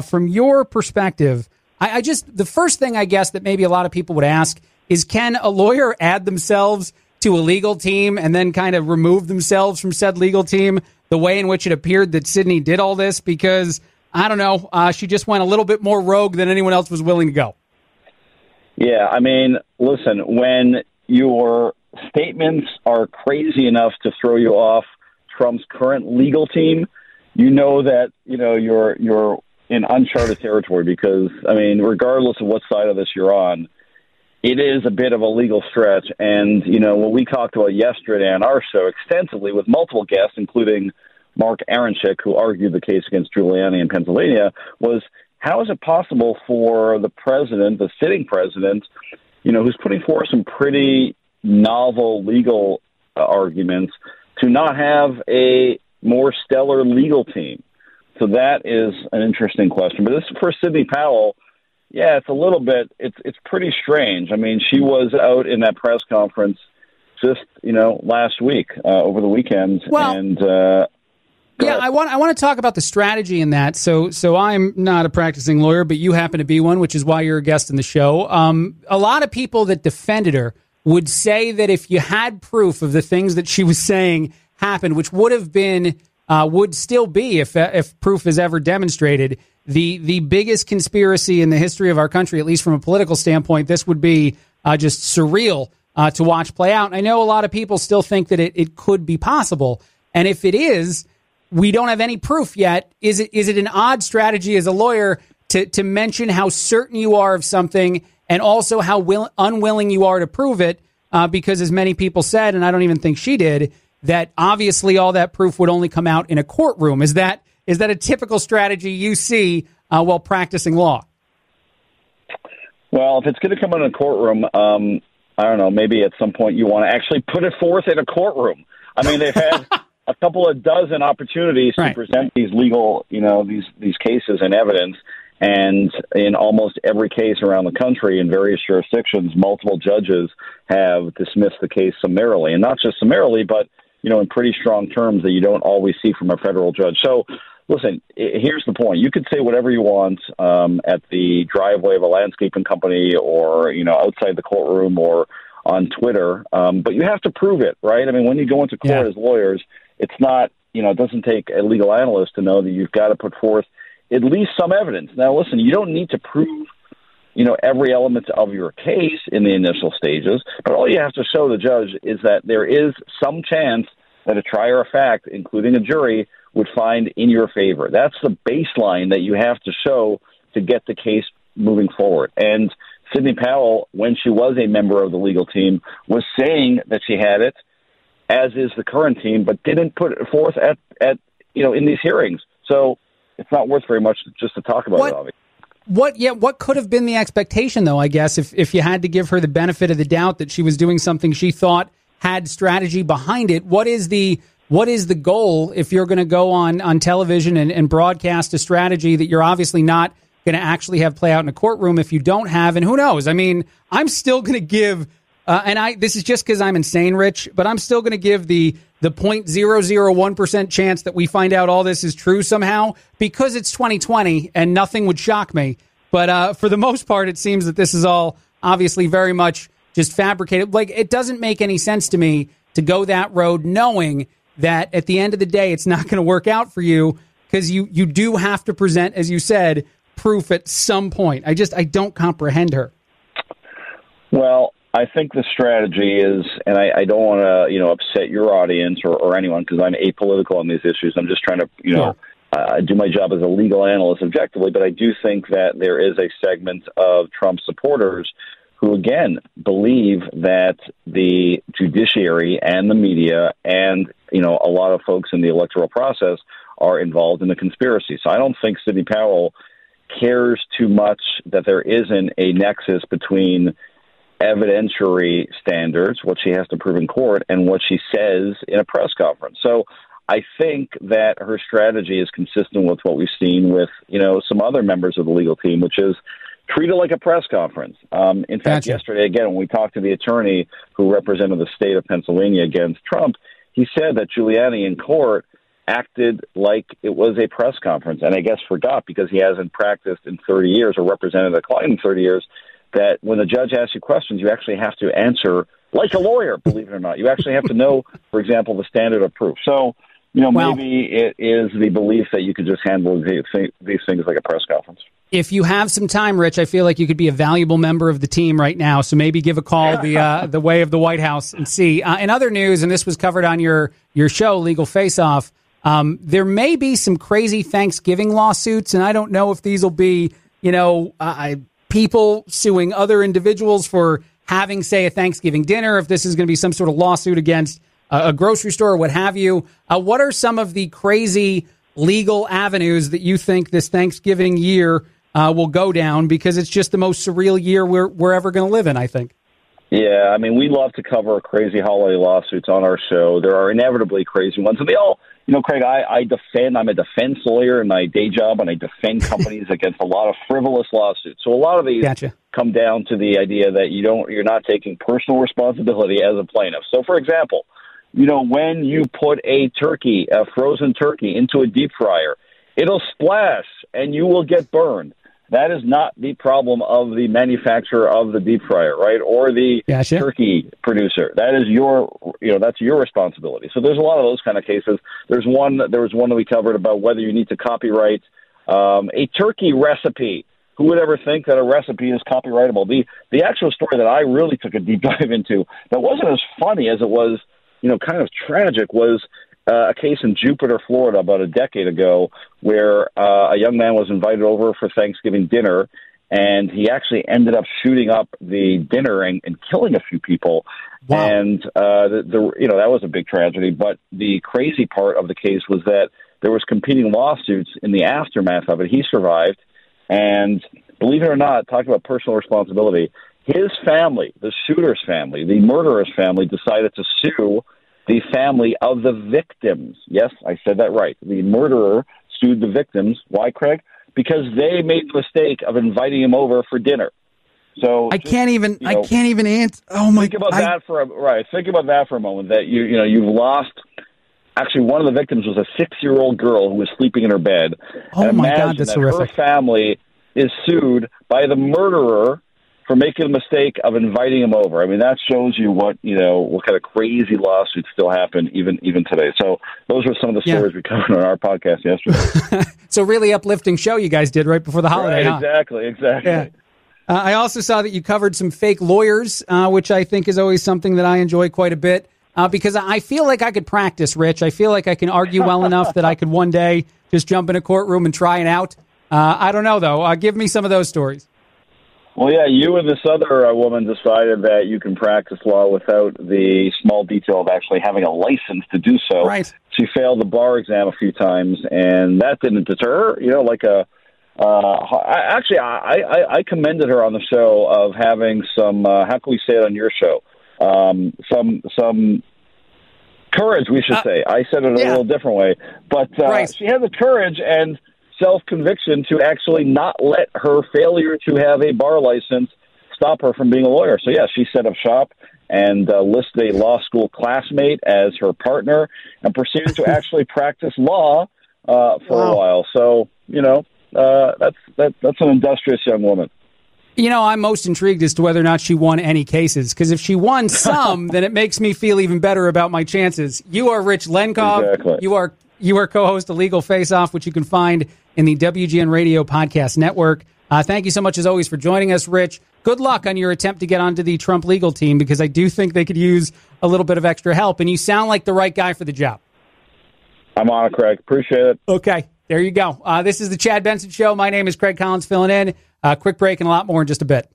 from your perspective, the first thing I guess that maybe a lot of people would ask is, can a lawyer add themselves to a legal team and then kind of remove themselves from said legal team the way in which it appeared that Sidney did all this? Because I don't know. She just went a little bit more rogue than anyone else was willing to go. Yeah, I mean, listen, when your statements are crazy enough to throw you off Trump's current legal team, you know that, you're in uncharted territory because, I mean, regardless of what side of this you're on, it is a bit of a legal stretch. And, what we talked about yesterday on our show extensively with multiple guests, including Mark Aronchik, who argued the case against Giuliani in Pennsylvania, was how is it possible for the president, the sitting president, who's putting forth some pretty novel legal arguments, to not have a more stellar legal team? So that is an interesting question. But this for Sidney Powell, yeah, it's a little bit, it's pretty strange. I mean, she was out in that press conference just, last week, over the weekend. Well, and yeah, I want to talk about the strategy in that. So I'm not a practicing lawyer, but you happen to be one, which is why you're a guest in the show. A lot of people that defended her would say that if you had proof of the things that she was saying happened, which would have been, would still be, if proof is ever demonstrated, the biggest conspiracy in the history of our country, at least from a political standpoint, this would be just surreal to watch play out. And I know a lot of people still think that it could be possible. And if it is, we don't have any proof yet. Is it an odd strategy as a lawyer to mention how certain you are of something and also how unwilling you are to prove it? Because as many people said, and I don't even think she did, that obviously all that proof would only come out in a courtroom. Is that a typical strategy you see while practicing law? Well, if it's going to come out in a courtroom, I don't know, maybe at some point you want to actually put it forth in a courtroom. I mean, they've had a couple of dozen opportunities to present these legal, these cases and evidence, And in almost every case around the country in various jurisdictions, multiple judges have dismissed the case summarily. And not just summarily, but, in pretty strong terms that you don't always see from a federal judge. So, listen, here's the point. You could say whatever you want at the driveway of a landscaping company or, outside the courtroom or on Twitter, but you have to prove it, right? I mean, when you go into court as lawyers, it's not, it doesn't take a legal analyst to know that you've got to put forth at least some evidence. Now, listen, you don't need to prove, every element of your case in the initial stages, but all you have to show the judge is that there is some chance that a trier of fact, including a jury, would find in your favor. That's the baseline that you have to show to get the case moving forward. And Sidney Powell, when she was a member of the legal team, was saying that she had it, as is the current team, but didn't put it forth at in these hearings. So it's not worth very much just to talk about it, obviously. What could have been the expectation, though, I guess, if you had to give her the benefit of the doubt that she was doing something she thought had strategy behind it? What is the goal if you're going to go on television and broadcast a strategy that you're obviously not going to actually have play out in a courtroom if you don't have? And who knows? I mean, I'm still going to give, this is just because I'm insane, Rich, but I'm still going to give the 0.001% chance that we find out all this is true somehow, because it's 2020 and nothing would shock me. But for the most part, it seems that this is all obviously very much just fabricated. Like, it doesn't make any sense to me to go that road knowing that at the end of the day, it's not going to work out for you, because you do have to present, as you said, proof at some point. I don't comprehend her. Well, I think the strategy is, and I don't want to, upset your audience or anyone, because I'm apolitical on these issues. I'm just trying to, do my job as a legal analyst objectively. But I do think that there is a segment of Trump supporters who, again, believe that the judiciary and the media and, a lot of folks in the electoral process are involved in the conspiracy. So I don't think Sidney Powell cares too much that there isn't a nexus between evidentiary standards, what she has to prove in court, and what she says in a press conference. So I think that her strategy is consistent with what we've seen with, some other members of the legal team, which is treat it like a press conference. In fact, yesterday, again, when we talked to the attorney who represented the state of Pennsylvania against Trump, he said that Giuliani in court acted like it was a press conference, and I guess forgot, because he hasn't practiced in 30 years or represented a client in 30 years, that when the judge asks you questions, you actually have to answer like a lawyer, believe it or not. You actually have to know, for example, the standard of proof. So, maybe it is the belief that you could just handle these things like a press conference. If you have some time, Rich, I feel like you could be a valuable member of the team right now. So maybe give a call the way of the White House and see. In other news, and this was covered on your show, Legal Face Off, there may be some crazy Thanksgiving lawsuits, and I don't know if these will be, people suing other individuals for having, say, a Thanksgiving dinner, if this is going to be some sort of lawsuit against a grocery store or what have you. What are some of the crazy legal avenues that you think this Thanksgiving year will go down? Because it's just the most surreal year we're ever going to live in, I think. Yeah, I mean, we love to cover crazy holiday lawsuits on our show. There are inevitably crazy ones, and they all, Craig, I'm a defense lawyer in my day job, and I defend companies against a lot of frivolous lawsuits. So a lot of these come down to the idea that you're not taking personal responsibility as a plaintiff. So, for example, when you put a frozen turkey into a deep fryer, it'll splash and you will get burned. That is not the problem of the manufacturer of the deep fryer, right? Or the turkey producer. That is that's your responsibility. So there's a lot of those kind of cases. There was one that we covered about whether you need to copyright a turkey recipe. Who would ever think that a recipe is copyrightable? The actual story that I really took a deep dive into that wasn't as funny as it was, kind of tragic, was a case in Jupiter, Florida, about a decade ago, where a young man was invited over for Thanksgiving dinner, and he actually ended up shooting up the dinner and killing a few people. Wow. And that was a big tragedy. But the crazy part of the case was that there was competing lawsuits in the aftermath of it. He survived, and believe it or not, talking about personal responsibility, his family, the shooter's family, the murderer's family, decided to sue the family of the victims. Yes, I said that right. The murderer sued the victims. Why, Craig? because they made the mistake of inviting him over for dinner. So I can't even answer. Oh my! Think about that for a moment. That you've lost. Actually, one of the victims was a 6-year-old girl who was sleeping in her bed. Oh and my God, that's that horrific. Her family is sued by the murderer for making the mistake of inviting him over. I mean, that shows you what kind of crazy lawsuits still happen even today. So those were some of the stories we covered on our podcast yesterday. So really uplifting show you guys did right before the holiday. Right, exactly. Yeah. I also saw that you covered some fake lawyers, which I think is always something that I enjoy quite a bit, because I feel like I could practice, Rich. I feel like I can argue well enough that I could one day just jump in a courtroom and try it out. I don't know, though. Give me some of those stories. Well, yeah, you and this other woman decided that you can practice law without the small detail of actually having a license to do so. Right. She failed the bar exam a few times, and that didn't deter her. I commended her on the show of having some, how can we say it on your show? Some courage, we should say. I said it a little different way. But she had the courage and self-conviction to actually not let her failure to have a bar license stop her from being a lawyer. So, yeah, she set up shop and listed a law school classmate as her partner and proceeded to actually practice law for a while. So, that's an industrious young woman. I'm most intrigued as to whether or not she won any cases, because if she won some, then it makes me feel even better about my chances. You are Rich Lenkov. Exactly. You are co-host of Legal Face Off, which you can find in the WGN Radio Podcast Network. Thank you so much, as always, for joining us, Rich. Good luck on your attempt to get onto the Trump legal team, because I do think they could use a little bit of extra help, and you sound like the right guy for the job. I'm on it, Craig. Appreciate it. Okay, there you go. This is the Chad Benson Show. My name is Craig Collins, filling in. Quick break and a lot more in just a bit.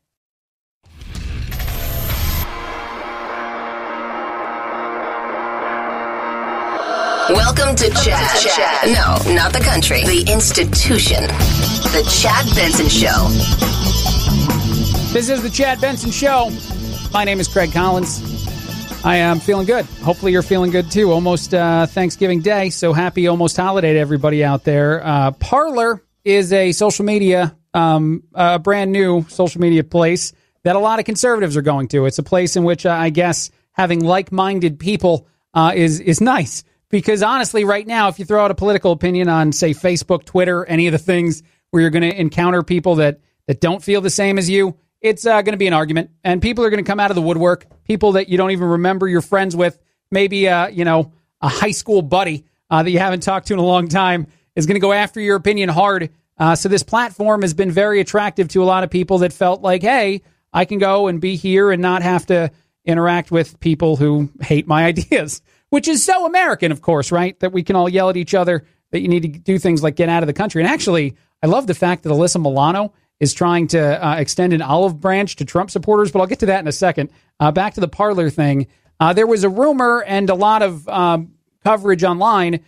Welcome to Chad. No, not the country. The institution. The Chad Benson Show. This is the Chad Benson Show. My name is Craig Collins. I am feeling good. Hopefully you're feeling good too. Almost Thanksgiving Day, so happy almost holiday to everybody out there. Parler is a social media, a brand new social media place that a lot of conservatives are going to. It's a place in which I guess having like-minded people is nice. Because honestly, right now, if you throw out a political opinion on, say, Facebook, Twitter, any of the things where you're going to encounter people that don't feel the same as you, it's going to be an argument. And people are going to come out of the woodwork. People that you don't even remember you're friends with. Maybe, a high school buddy that you haven't talked to in a long time is going to go after your opinion hard. So this platform has been very attractive to a lot of people that felt like, hey, I can go and be here and not have to interact with people who hate my ideas. Which is so American, of course, right? That we can all yell at each other, that you need to do things like get out of the country. And actually, I love the fact that Alyssa Milano is trying to extend an olive branch to Trump supporters, but I'll get to that in a second. Back to the Parler thing. There was a rumor and a lot of coverage online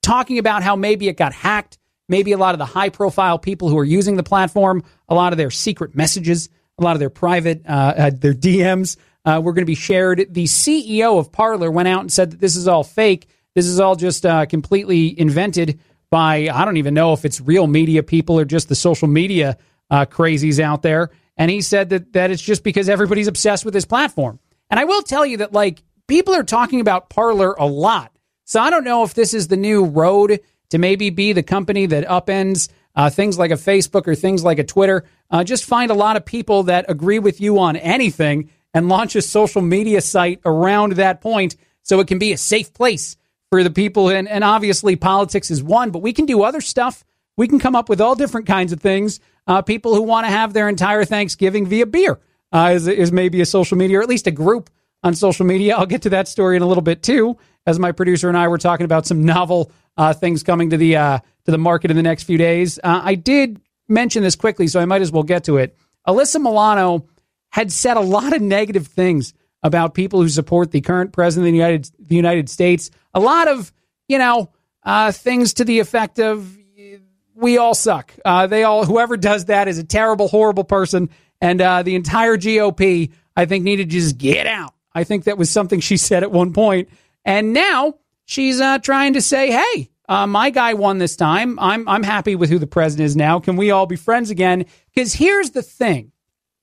talking about how maybe it got hacked. Maybe a lot of the high-profile people who are using the platform, a lot of their secret messages, a lot of their private, their DMs, were going to be shared. The CEO of Parler went out and said that this is all fake. This is all just completely invented by, I don't even know if it's real media people or just the social media crazies out there. And he said that it's just because everybody's obsessed with his platform. And I will tell you that, people are talking about Parler a lot. So I don't know if this is the new road to maybe be the company that upends things like a Facebook or things like a Twitter. Just find a lot of people that agree with you on anything and launch a social media site around that point so it can be a safe place for the people. And obviously politics is one, but we can do other stuff. We can come up with all different kinds of things. People who want to have their entire Thanksgiving via beer is maybe a social media, or at least a group on social media. I'll get to that story in a little bit too, as my producer and I were talking about some novel things coming to the market in the next few days. I did mention this quickly, so I might as well get to it. Alyssa Milano had said a lot of negative things about people who support the current president of the United States. A lot of, things to the effect of, we all suck. Whoever does that is a terrible, horrible person. And the entire GOP, I think, needed to just get out. I think that was something she said at one point. And now she's trying to say, hey, my guy won this time. I'm happy with who the president is now. Can we all be friends again? Because here's the thing.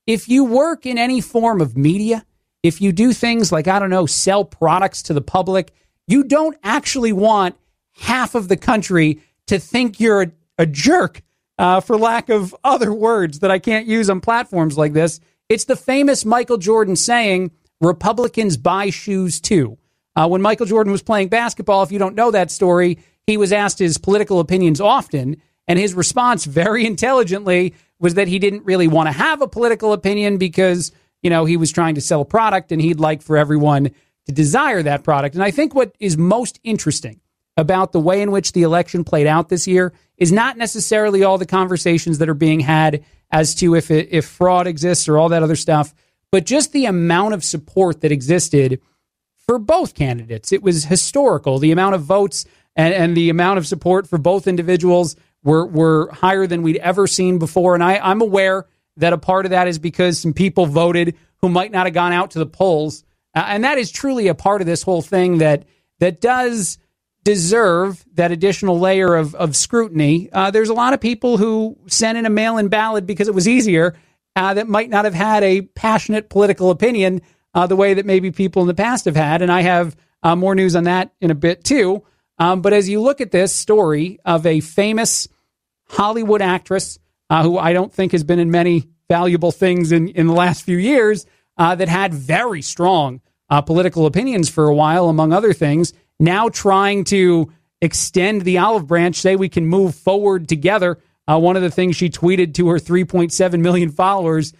If you work in any form of media, if you do things like, I don't know, sell products to the public, you don't actually want half of the country to think you're a jerk, for lack of other words that I can't use on platforms like this. It's the famous Michael Jordan saying, Republicans buy shoes too. When Michael Jordan was playing basketball, if you don't know that story, he was asked his political opinions often, and his response very intelligently was that he didn't really want to have a political opinion because, you know, he was trying to sell a product and he'd like for everyone to desire that product. And I think what is most interesting about the way in which the election played out this year is not necessarily all the conversations that are being had as to if fraud exists or all that other stuff, but just the amount of support that existed for both candidates. It was historical. The amount of votes and the amount of support for both individuals were higher than we'd ever seen before. And I'm aware that a part of that is because some people voted who might not have gone out to the polls. And that is truly a part of this whole thing that does deserve that additional layer of scrutiny. There's a lot of people who sent in a mail-in ballot because it was easier that might not have had a passionate political opinion the way that maybe people in the past have had. And I have more news on that in a bit, too. But as you look at this story of a famous Hollywood actress who I don't think has been in many valuable things in the last few years that had very strong political opinions for a while, among other things, now trying to extend the olive branch, say we can move forward together. One of the things she tweeted to her 3.7 million followers,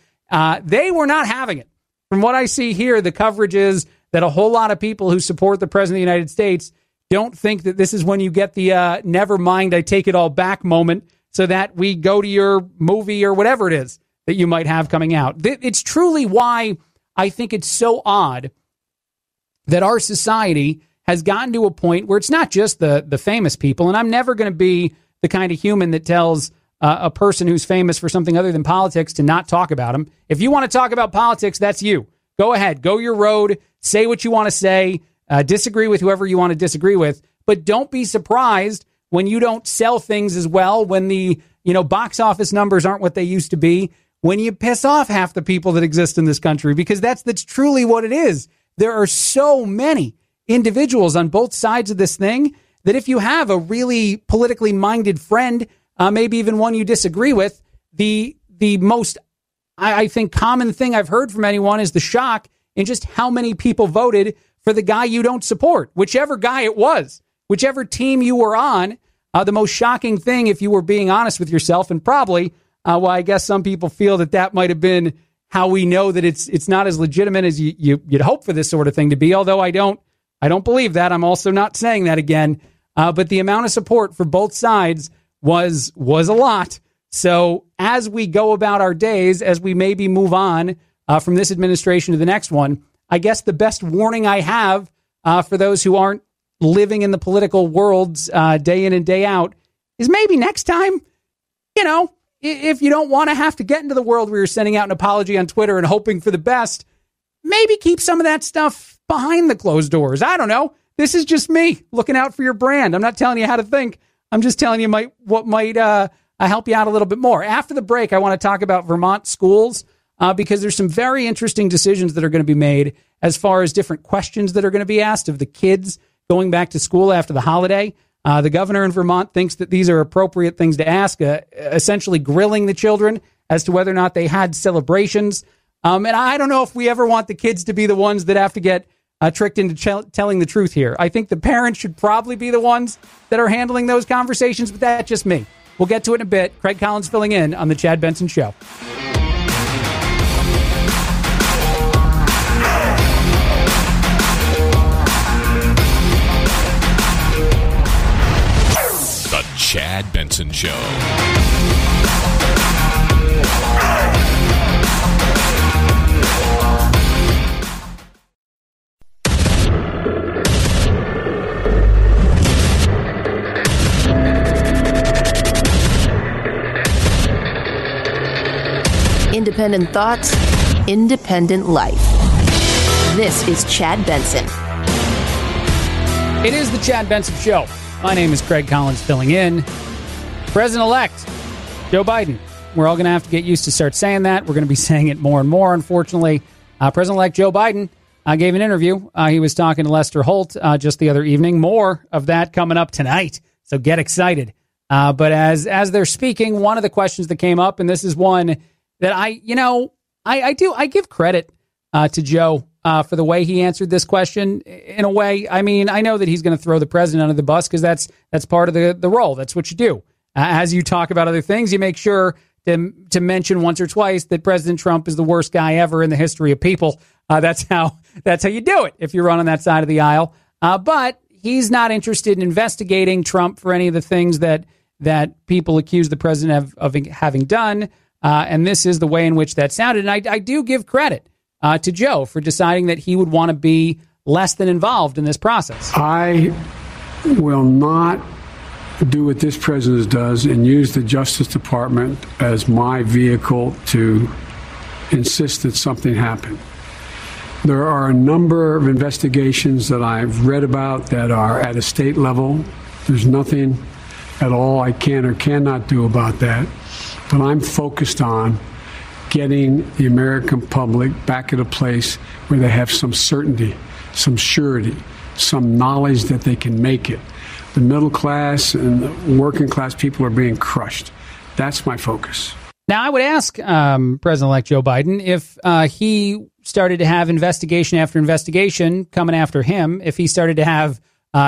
they were not having it. From what I see here, the coverage is that a whole lot of people who support the president of the United States don't think that this is when you get the never mind, I take it all back moment so that we go to your movie or whatever it is that you might have coming out. It's truly why I think it's so odd that our society has gotten to a point where it's not just the famous people. And I'm never going to be the kind of human that tells a person who's famous for something other than politics to not talk about him. If you want to talk about politics, that's you. Go ahead. Go your road. Say what you want to say. Disagree with whoever you want to disagree with. But don't be surprised when you don't sell things as well, when the box office numbers aren't what they used to be, when you piss off half the people that exist in this country, because that's truly what it is. There are so many individuals on both sides of this thing that if you have a really politically minded friend, maybe even one you disagree with, the most, I think, common thing I've heard from anyone is the shock in just how many people voted for the guy you don't support, whichever guy it was, whichever team you were on. The most shocking thing, if you were being honest with yourself, and probably, well, I guess some people feel that might have been how we know that it's not as legitimate as you'd hope for this sort of thing to be, although I don't believe that. I'm also not saying that again. But the amount of support for both sides was a lot. So as we go about our days, as we maybe move on from this administration to the next one, I guess the best warning I have for those who aren't living in the political worlds day in and day out is maybe next time, if you don't want to have to get into the world where you're sending out an apology on Twitter and hoping for the best, maybe keep some of that stuff behind the closed doors. I don't know. This is just me looking out for your brand. I'm not telling you how to think. I'm just telling you what might help you out a little bit more. After the break, I want to talk about Vermont schools because there's some very interesting decisions that are going to be made as far as different questions that are going to be asked of the kids going back to school after the holiday. The governor in Vermont thinks that these are appropriate things to ask, essentially grilling the children as to whether or not they had celebrations. And I don't know if we ever want the kids to be the ones that have to get tricked into telling the truth here. I think the parents should probably be the ones that are handling those conversations, but that's just me. We'll get to it in a bit. Craig Collins filling in on The Chad Benson Show. The Chad Benson Show. Independent thoughts, independent life. This is Chad Benson. It is the Chad Benson Show. My name is Craig Collins, filling in. President-elect Joe Biden. We're all going to have to get used to start saying that. We're going to be saying it more and more, unfortunately. President-elect Joe Biden gave an interview. He was talking to Lester Holt just the other evening. More of that coming up tonight, so get excited. But as they're speaking, one of the questions that came up, and this is one that I give credit to Joe for the way he answered this question. In a way, I mean, I know that he's going to throw the president under the bus because that's part of the role. That's what you do. As you talk about other things, you make sure to mention once or twice that President Trump is the worst guy ever in the history of people. That's how you do it if you run on that side of the aisle. But he's not interested in investigating Trump for any of the things that people accuse the president of having done. And this is the way in which that sounded. And I do give credit to Joe for deciding that he would want to be less than involved in this process. I will not do what this president does and use the Justice Department as my vehicle to insist that something happened. There are a number of investigations that I've read about that are at a state level. There's nothing at all I can or cannot do about that. But I'm focused on getting the American public back at a place where they have some certainty, some surety, some knowledge that they can make it. The middle class and the working class people are being crushed. That's my focus. Now, I would ask President-elect Joe Biden if he started to have investigation after investigation coming after him, if he started to have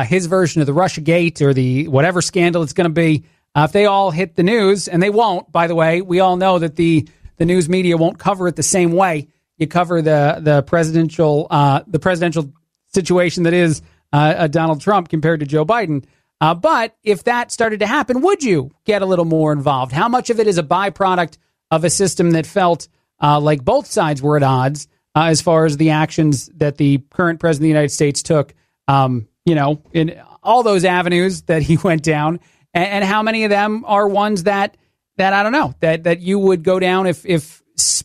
his version of the Russiagate or the whatever scandal it's going to be, if they all hit the news, and they won't, by the way. We all know that the news media won't cover it the same way you cover the presidential situation that is Donald Trump compared to Joe Biden. But if that started to happen, would you get a little more involved? How much of it is a byproduct of a system that felt like both sides were at odds as far as the actions that the current president of the United States took, in all those avenues that he went down? And how many of them are ones that I don't know, that you would go down if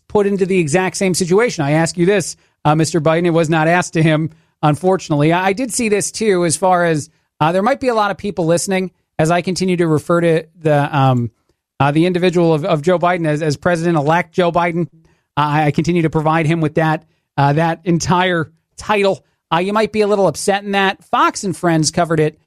put into the exact same situation? I ask you this, Mr. Biden. It was not asked to him, unfortunately. I did see this, too, as far as there might be a lot of people listening as I continue to refer to the individual of Joe Biden as President-elect Joe Biden. I continue to provide him with that entire title. You might be a little upset in that. Fox and Friends covered it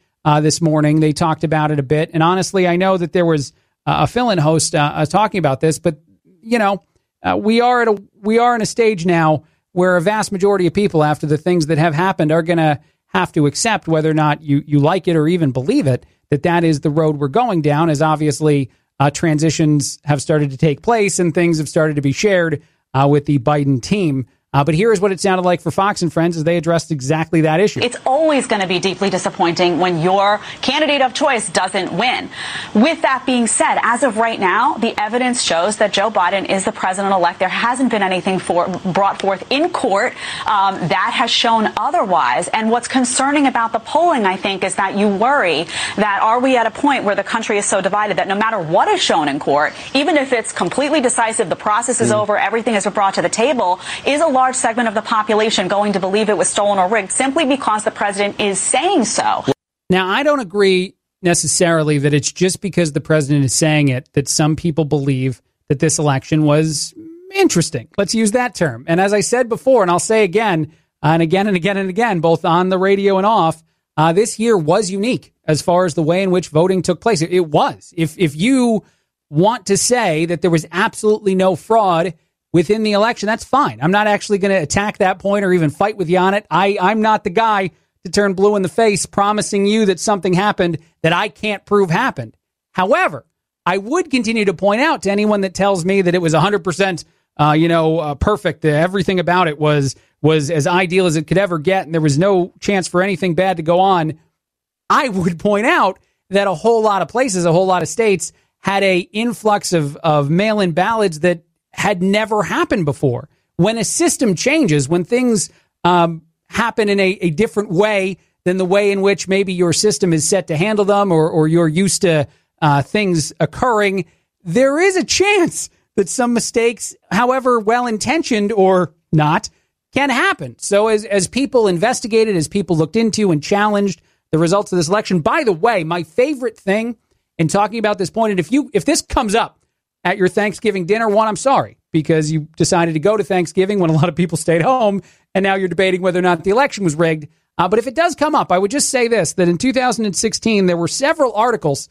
this morning. They talked about it a bit. And honestly, I know that there was a fill-in host talking about this, but we are in a stage now where a vast majority of people, after the things that have happened, are going to have to accept, whether or not you like it or even believe it, that is the road we're going down, as obviously transitions have started to take place and things have started to be shared with the Biden team. But here is what it sounded like for Fox and Friends as they addressed exactly that issue. It's always going to be deeply disappointing when your candidate of choice doesn't win. With that being said, as of right now, the evidence shows that Joe Biden is the president-elect. There hasn't been anything brought forth in court that has shown otherwise. And what's concerning about the polling, I think, is that you worry that are we at a point where the country is so divided that no matter what is shown in court, even if it's completely decisive, the process is over, everything is brought to the table, is a large segment of the population going to believe it was stolen or rigged simply because the president is saying so. Now, I don't agree necessarily that it's just because the president is saying it that some people believe that this election was interesting. Let's use that term. And as I said before, and I'll say again and again and again and again, both on the radio and off, this year was unique as far as the way in which voting took place. It was. If you want to say that there was absolutely no fraud within the election, that's fine. I'm not actually going to attack that point or even fight with you on it. I'm not the guy to turn blue in the face promising you that something happened that I can't prove happened. However, I would continue to point out to anyone that tells me that it was 100% perfect, everything about it was as ideal as it could ever get and there was no chance for anything bad to go on. I would point out that a whole lot of places, a whole lot of states had a influx of mail-in ballots that had never happened before. When a system changes, when things happen in a different way than the way in which maybe your system is set to handle them or you're used to things occurring, there is a chance that some mistakes, however well-intentioned or not, can happen. So as people investigated, as people looked into and challenged the results of this election. By the way, my favorite thing in talking about this point, and if this comes up at your Thanksgiving dinner, one, I'm sorry, because you decided to go to Thanksgiving when a lot of people stayed home, and now you're debating whether or not the election was rigged. But if it does come up, I would just say this, that in 2016, there were several articles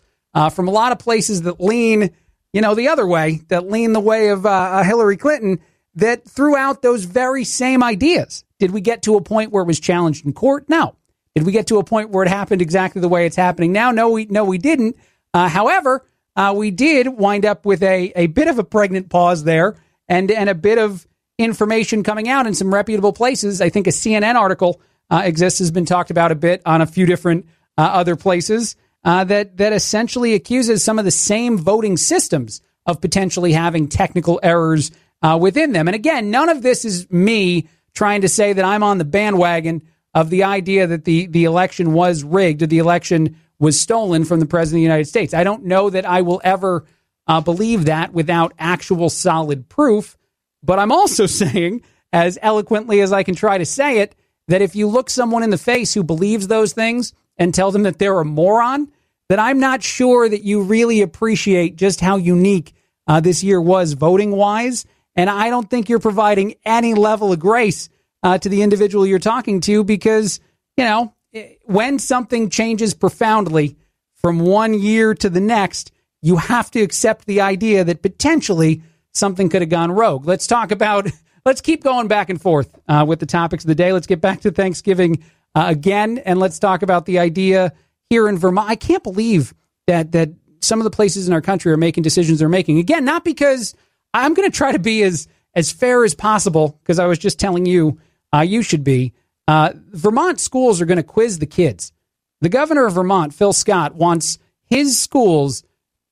from a lot of places that lean, the other way, that lean the way of Hillary Clinton, that threw out those very same ideas. Did we get to a point where it was challenged in court? No. Did we get to a point where it happened exactly the way it's happening now? No, we didn't. However, we did wind up with a bit of a pregnant pause there and a bit of information coming out in some reputable places. I think a CNN article exists, has been talked about a bit on a few different other places that essentially accuses some of the same voting systems of potentially having technical errors within them. And again, none of this is me trying to say that I'm on the bandwagon of the idea that the election was rigged or the election was stolen from the president of the United States. I don't know that I will ever believe that without actual solid proof. But I'm also saying, as eloquently as I can try to say it, that if you look someone in the face who believes those things and tell them that they're a moron, that I'm not sure that you really appreciate just how unique this year was voting-wise. And I don't think you're providing any level of grace to the individual you're talking to because, when something changes profoundly from one year to the next, you have to accept the idea that potentially something could have gone rogue. Let's keep going back and forth with the topics of the day. Let's get back to Thanksgiving again, and let's talk about the idea here in Vermont. I can't believe that some of the places in our country are making decisions they're making. Again, not because I'm going to try to be as fair as possible, because I was just telling you you should be. Vermont schools are going to quiz the kids. The governor of Vermont, Phil Scott, wants his schools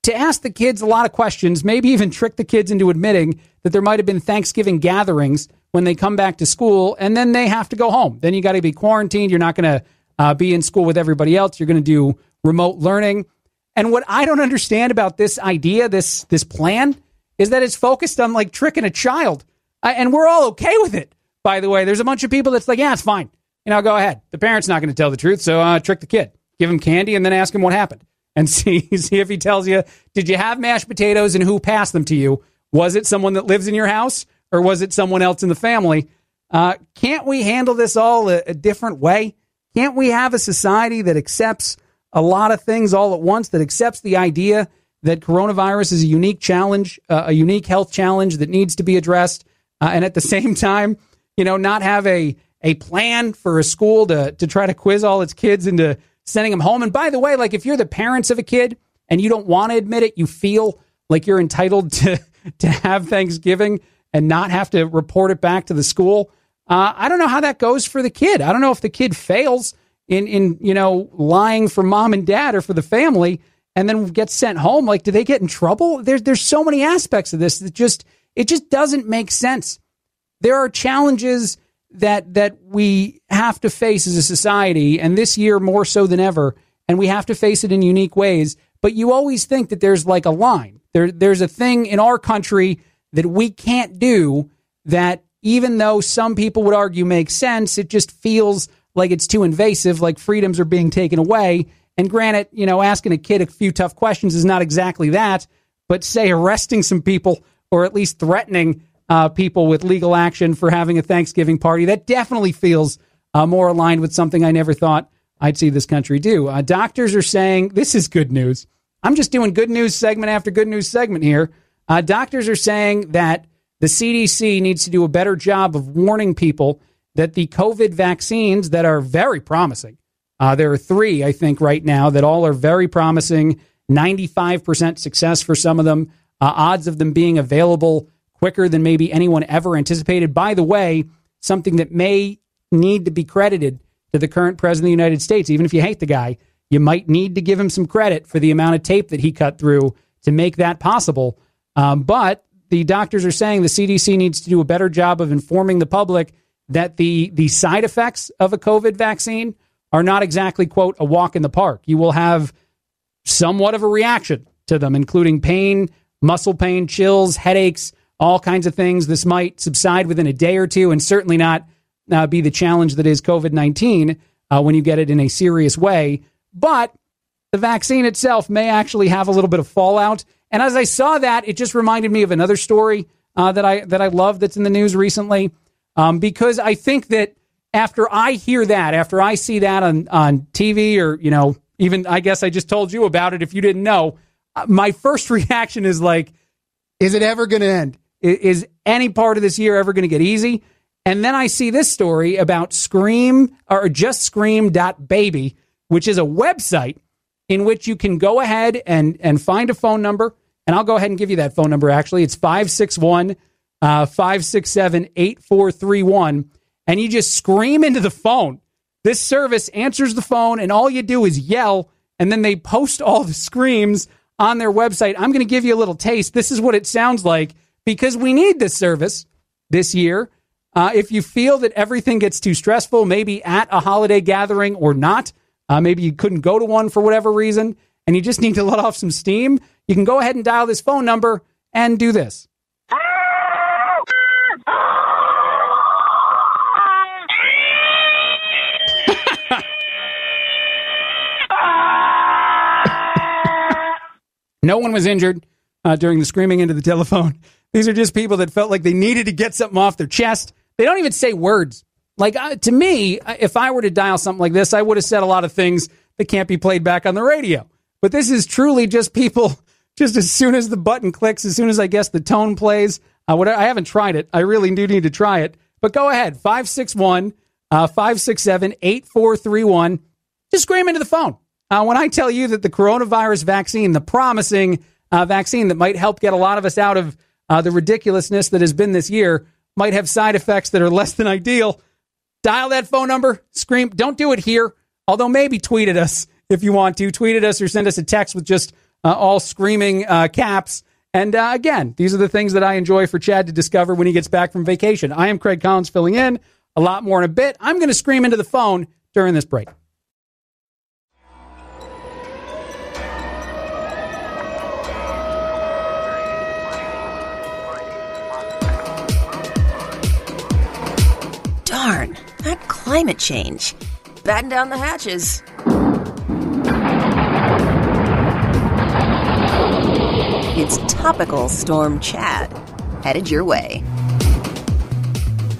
to ask the kids a lot of questions, maybe even trick the kids into admitting that there might have been Thanksgiving gatherings when they come back to school, and then they have to go home. Then you got to be quarantined. You're not going to be in school with everybody else. You're going to do remote learning. And what I don't understand about this idea, this plan, is that it's focused on like tricking a child. And we're all okay with it. By the way, there's a bunch of people that's like, yeah, it's fine. Go ahead. The parent's not going to tell the truth, so trick the kid. Give him candy and then ask him what happened. And see if he tells you, did you have mashed potatoes and who passed them to you? Was it someone that lives in your house or was it someone else in the family? Can't we handle this all a different way? Can't we have a society that accepts a lot of things all at once, that accepts the idea that coronavirus is a unique challenge, a unique health challenge that needs to be addressed, and at the same time, not have a plan for a school to try to quiz all its kids into sending them home? And by the way, like if you're the parents of a kid and you don't want to admit it, you feel like you're entitled to have Thanksgiving and not have to report it back to the school. I don't know how that goes for the kid. I don't know if the kid fails in lying for mom and dad or for the family and then gets sent home. Like, do they get in trouble? There's so many aspects of this that it just doesn't make sense. There are challenges that we have to face as a society, and this year more so than ever, and we have to face it in unique ways. But you always think that there's like a line. There's a thing in our country that we can't do that, even though some people would argue makes sense, it just feels like it's too invasive, like freedoms are being taken away. And granted, asking a kid a few tough questions is not exactly that, but say arresting some people or at least threatening people with legal action for having a Thanksgiving party, that definitely feels more aligned with something I never thought I'd see this country do. Doctors are saying, this is good news. I'm just doing good news segment after good news segment here. Doctors are saying that the CDC needs to do a better job of warning people that the COVID vaccines that are very promising, there are 3, I think, right now that all are very promising, 95% success for some of them, odds of them being available quicker than maybe anyone ever anticipated. By the way, something that may need to be credited to the current president of the United States. Even if you hate the guy, you might need to give him some credit for the amount of tape that he cut through to make that possible. But the doctors are saying the CDC needs to do a better job of informing the public that the side effects of a COVID vaccine are not exactly, quote, a walk in the park. You will have somewhat of a reaction to them, including pain, muscle pain, chills, headaches, all kinds of things. This might subside within a day or two and certainly not be the challenge that is COVID-19. when you get it in a serious way. But the vaccine itself may actually have a little bit of fallout. And as I saw that, it just reminded me of another story that I love that's in the news recently, because I think that after I hear that, after I see that on TV, or, even I guess I just told you about it if you didn't know, my first reaction is like, is it ever going to end? Is any part of this year ever going to get easy? And then I see this story about Scream, or justscream.baby, which is a website in which you can go ahead and find a phone number. And I'll go ahead and give you that phone number, actually. It's 561-567-8431. And you just scream into the phone. This service answers the phone, and all you do is yell, and then they post all the screams on their website. I'm going to give you a little taste. This is what it sounds like, because we need this service this year. If you feel that everything gets too stressful, maybe at a holiday gathering or not, maybe you couldn't go to one for whatever reason, and you just need to let off some steam, you can go ahead and dial this phone number and do this. No one was injured during the screaming into the telephone. These are just people that felt like they needed to get something off their chest. They don't even say words. Like, to me, if I were to dial something like this, I would have said a lot of things that can't be played back on the radio. But this is truly just people, just as soon as the button clicks, as soon as I guess the tone plays. I haven't tried it. I really do need to try it. But go ahead, 561-567-8431. Just scream into the phone. When I tell you that the coronavirus vaccine, the promising vaccine that might help get a lot of us out of the ridiculousness that has been this year, might have side effects that are less than ideal, dial that phone number, scream. Don't do it here, although maybe tweet at us if you want to. Tweet at us or send us a text with just all screaming caps. And again, these are the things that I enjoy for Chad to discover when he gets back from vacation. I am Craig Collins filling in. A lot more in a bit. I'm going to scream into the phone during this break. Darn, that climate change. Batten down the hatches. It's Topical Storm Chad, headed your way.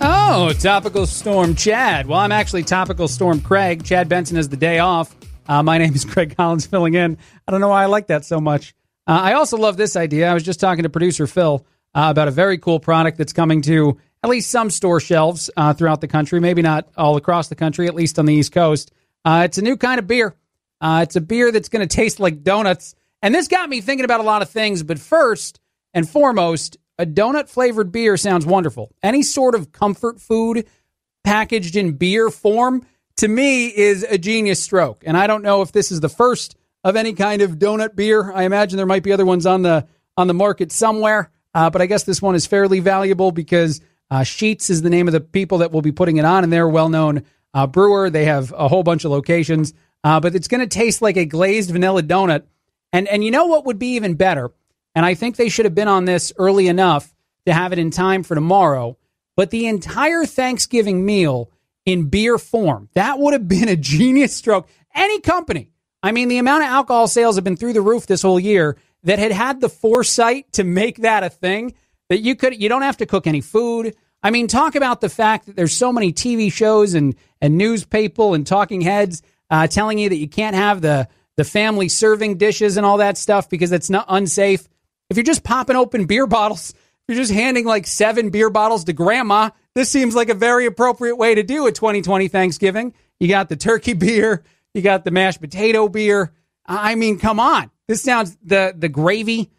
Oh, Topical Storm Chad. Well, I'm actually Topical Storm Craig. Chad Benson has the day off. My name is Craig Collins filling in. I don't know why I like that so much. I also love this idea. I was just talking to producer Phil about a very cool product that's coming to at least some store shelves throughout the country, maybe not all across the country, at least on the East Coast. It's a new kind of beer. It's a beer that's going to taste like donuts. And this got me thinking about a lot of things. But first and foremost, a donut-flavored beer sounds wonderful. Any sort of comfort food packaged in beer form, to me, is a genius stroke. And I don't know if this is the first of any kind of donut beer. I imagine there might be other ones on the market somewhere. But I guess this one is fairly valuable because Sheets is the name of the people that will be putting it on, and they're a well-known brewer. They have a whole bunch of locations, but it's going to taste like a glazed vanilla donut. And you know what would be even better? And I think they should have been on this early enough to have it in time for tomorrow. But the entire Thanksgiving meal in beer form, that would have been a genius stroke. Any company, I mean, the amount of alcohol sales have been through the roof this whole year that had the foresight to make that a thing. That you don't have to cook any food. I mean, talk about the fact that there's so many TV shows and news people and talking heads telling you that you can't have the family serving dishes and all that stuff because it's not unsafe. If you're just popping open beer bottles, if you're just handing like 7 beer bottles to grandma, this seems like a very appropriate way to do a 2020 Thanksgiving. You got the turkey beer, you got the mashed potato beer. I mean, come on. This sounds the gravy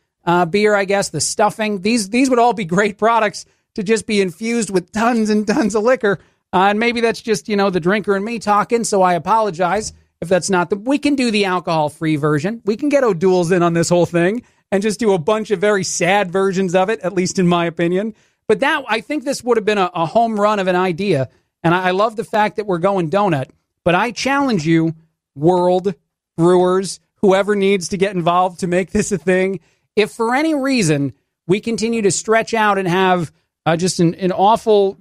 beer, I guess, the stuffing. These would all be great products to just be infused with tons and tons of liquor. And maybe that's just, the drinker and me talking, so I apologize if that's not we can do the alcohol-free version. We can get O'Doul's in on this whole thing and just do a bunch of very sad versions of it, at least in my opinion. But I think this would have been a home run of an idea. And I love the fact that we're going donut. But I challenge you, world brewers, whoever needs to get involved to make this a thing. If for any reason we continue to stretch out and have just an awful,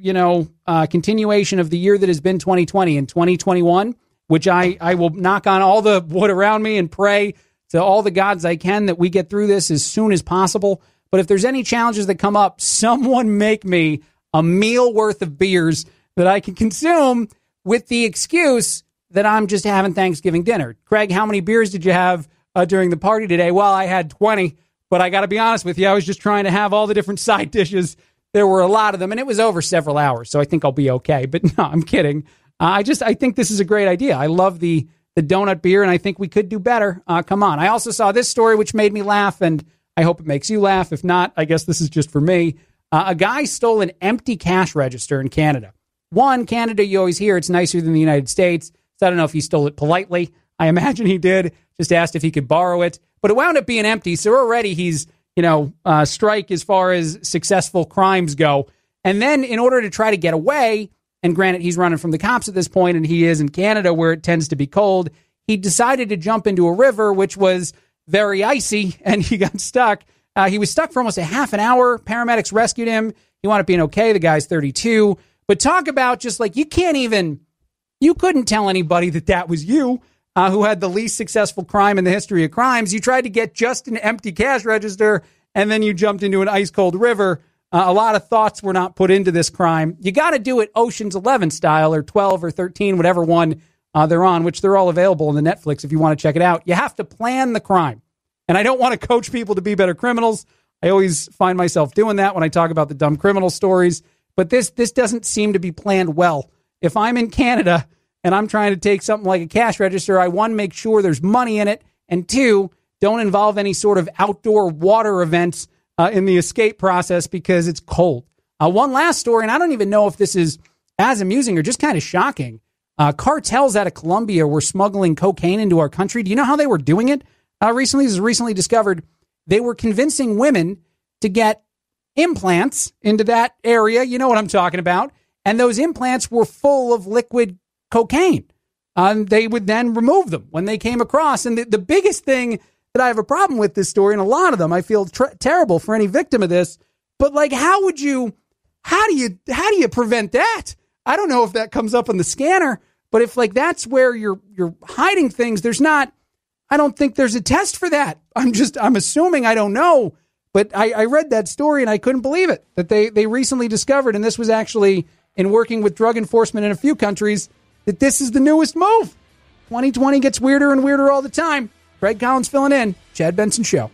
continuation of the year that has been 2020 and 2021, which I will knock on all the wood around me and pray to all the gods I can that we get through this as soon as possible. But if there's any challenges that come up, someone make me a meal worth of beers that I can consume with the excuse that I'm just having Thanksgiving dinner. Craig, how many beers did you have during the party today? Well, I had 20, but I got to be honest with you. I was just trying to have all the different side dishes. There were a lot of them, and it was over several hours, so I think I'll be okay. But no, I'm kidding. I think this is a great idea. I love the donut beer, and I think we could do better. Come on. I also saw this story, which made me laugh, and I hope it makes you laugh. If not, I guess this is just for me. A guy stole an empty cash register in Canada. Canada, you always hear it's nicer than the United States. So I don't know if he stole it politely. I imagine he did. Just asked if he could borrow it. But it wound up being empty. So already he's, strike as far as successful crimes go. And then in order to try to get away, and granted, he's running from the cops at this point, and he is in Canada where it tends to be cold, he decided to jump into a river, which was very icy, and he got stuck. He was stuck for almost a half an hour. Paramedics rescued him. He wound up being okay. The guy's 32. But talk about just like you couldn't tell anybody that was you who had the least successful crime in the history of crimes. You tried to get just an empty cash register, and then you jumped into an ice-cold river. A lot of thoughts were not put into this crime. You got to do it Ocean's 11 style or 12 or 13, whatever one they're on, which they're all available on the Netflix if you want to check it out. You have to plan the crime. And I don't want to coach people to be better criminals. I always find myself doing that when I talk about the dumb criminal stories. But this doesn't seem to be planned well. If I'm in Canada and I'm trying to take something like a cash register, I, one, make sure there's money in it, and two, don't involve any sort of outdoor water events in the escape process because it's cold. One last story, and I don't even know if this is as amusing or just kind of shocking. Cartels out of Colombia were smuggling cocaine into our country. Do you know how they were doing it? Recently, this was recently discovered. They were convincing women to get implants into that area. You know what I'm talking about. And those implants were full of liquid cocaine. They would then remove them when they came across. And the biggest thing that I have a problem with this story, and a lot of them, I feel terrible for any victim of this, but like, how do you prevent that? I don't know if that comes up on the scanner, but if like that's where you're hiding things, I don't think there's a test for that. I'm assuming, I don't know. But I read that story and I couldn't believe it, that they recently discovered, and this was actually in working with drug enforcement in a few countries, that this is the newest move. 2020 gets weirder and weirder all the time. Craig Collins filling in. Chad Benson Show.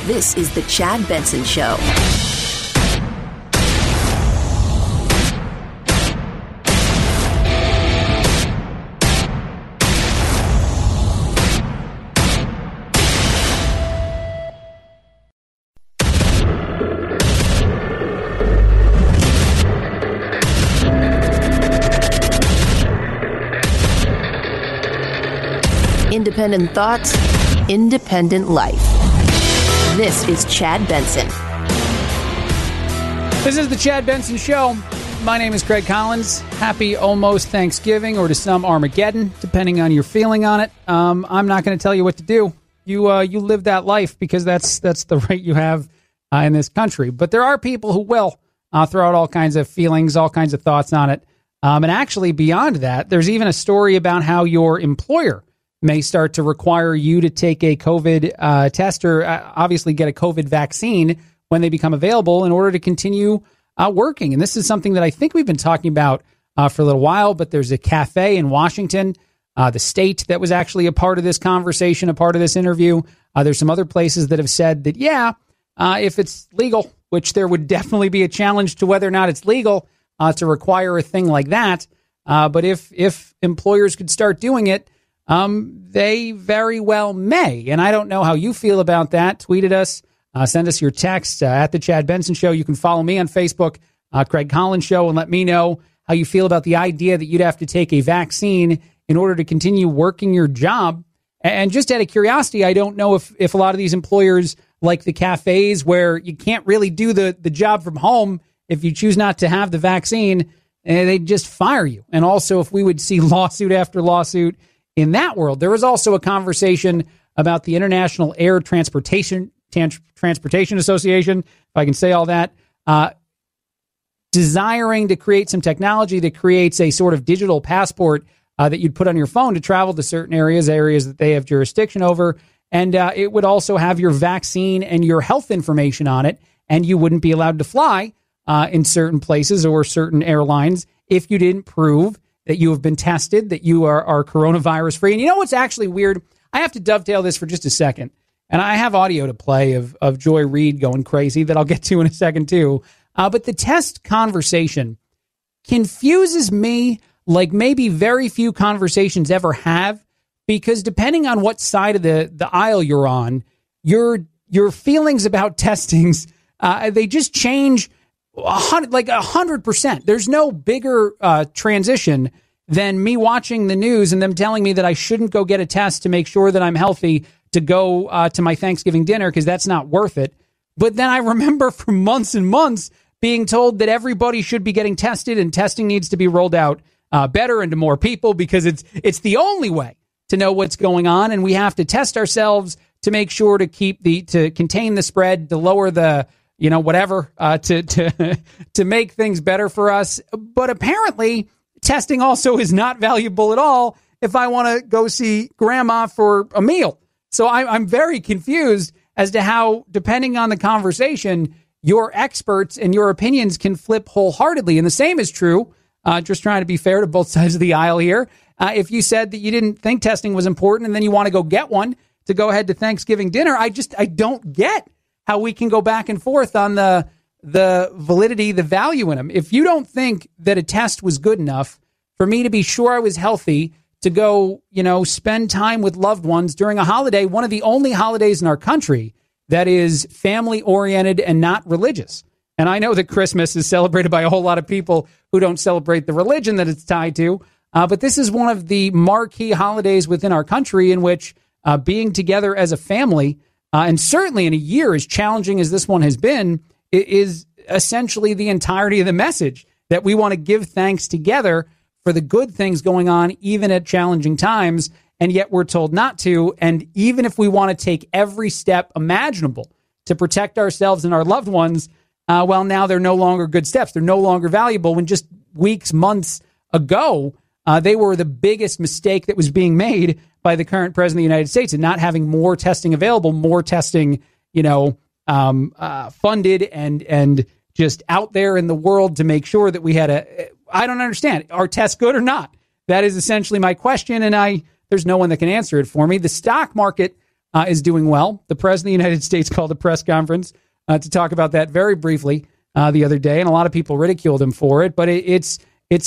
This is the Chad Benson Show. Independent thoughts, independent life. This is Chad Benson. This is the Chad Benson Show. My name is Craig Collins. Happy almost Thanksgiving, or to some Armageddon, depending on your feeling on it. I'm not going to tell you what to do. You live that life because that's the right you have in this country. But there are people who will throw out all kinds of feelings, all kinds of thoughts on it. And actually, beyond that, there's even a story about how your employer may start to require you to take a COVID test or obviously get a COVID vaccine when they become available in order to continue working. And this is something that I think we've been talking about for a little while, but there's a cafe in Washington, the state that was actually a part of this conversation, a part of this interview. There's some other places that have said that, if it's legal, which there would definitely be a challenge to whether or not it's legal to require a thing like that. But if employers could start doing it, they very well may. And I don't know how you feel about that. Tweet at us. Send us your text at The Chad Benson Show. You can follow me on Facebook, Craig Collins Show, and let me know how you feel about the idea that you'd have to take a vaccine in order to continue working your job. And just out of curiosity, I don't know if a lot of these employers, like the cafes where you can't really do the job from home if you choose not to have the vaccine, they just fire you. And also if we would see lawsuit after lawsuit in that world. There was also a conversation about the International Air Transportation Association, if I can say all that, desiring to create some technology that creates a sort of digital passport that you'd put on your phone to travel to certain areas that they have jurisdiction over. And it would also have your vaccine and your health information on it. And you wouldn't be allowed to fly in certain places or certain airlines if you didn't prove that you have been tested, that you are coronavirus free. And you know what's actually weird? I have to dovetail this for just a second. And I have audio to play of Joy Reid going crazy that I'll get to in a second too. But the test conversation confuses me like maybe very few conversations ever have, because depending on what side of the aisle you're on, your feelings about testings, they just change 100%. There's no bigger transition than me watching the news and them telling me that I shouldn't go get a test to make sure that I'm healthy to go to my Thanksgiving dinner because that's not worth it. But then I remember for months and months being told that everybody should be getting tested and testing needs to be rolled out better and to more people because it's the only way to know what's going on, and we have to test ourselves to make sure to to contain the spread, to lower the whatever to make things better for us. But apparently, testing also is not valuable at all if I want to go see grandma for a meal. So I'm very confused as to how, depending on the conversation, your experts and your opinions can flip wholeheartedly. And the same is true, just trying to be fair to both sides of the aisle here. If you said that you didn't think testing was important and then you want to go get one to go ahead to Thanksgiving dinner, I don't get how we can go back and forth on the validity, the value in them. If you don't think that a test was good enough for me to be sure I was healthy to go, spend time with loved ones during a holiday, one of the only holidays in our country that is family oriented and not religious. And I know that Christmas is celebrated by a whole lot of people who don't celebrate the religion that it's tied to. But this is one of the marquee holidays within our country in which being together as a family, and certainly in a year as challenging as this one has been, is essentially the entirety of the message that we want to give thanks together for the good things going on, even at challenging times. And yet we're told not to. And even if we want to take every step imaginable to protect ourselves and our loved ones, now they're no longer good steps. They're no longer valuable when just weeks, months ago, they were the biggest mistake that was being made by the current president of the United States and not having more testing available, more testing, funded and just out there in the world to make sure that we had I don't understand. Are tests good or not? That is essentially my question. And there's no one that can answer it for me. The stock market is doing well. The president of the United States called a press conference to talk about that very briefly the other day. And a lot of people ridiculed him for it, but it's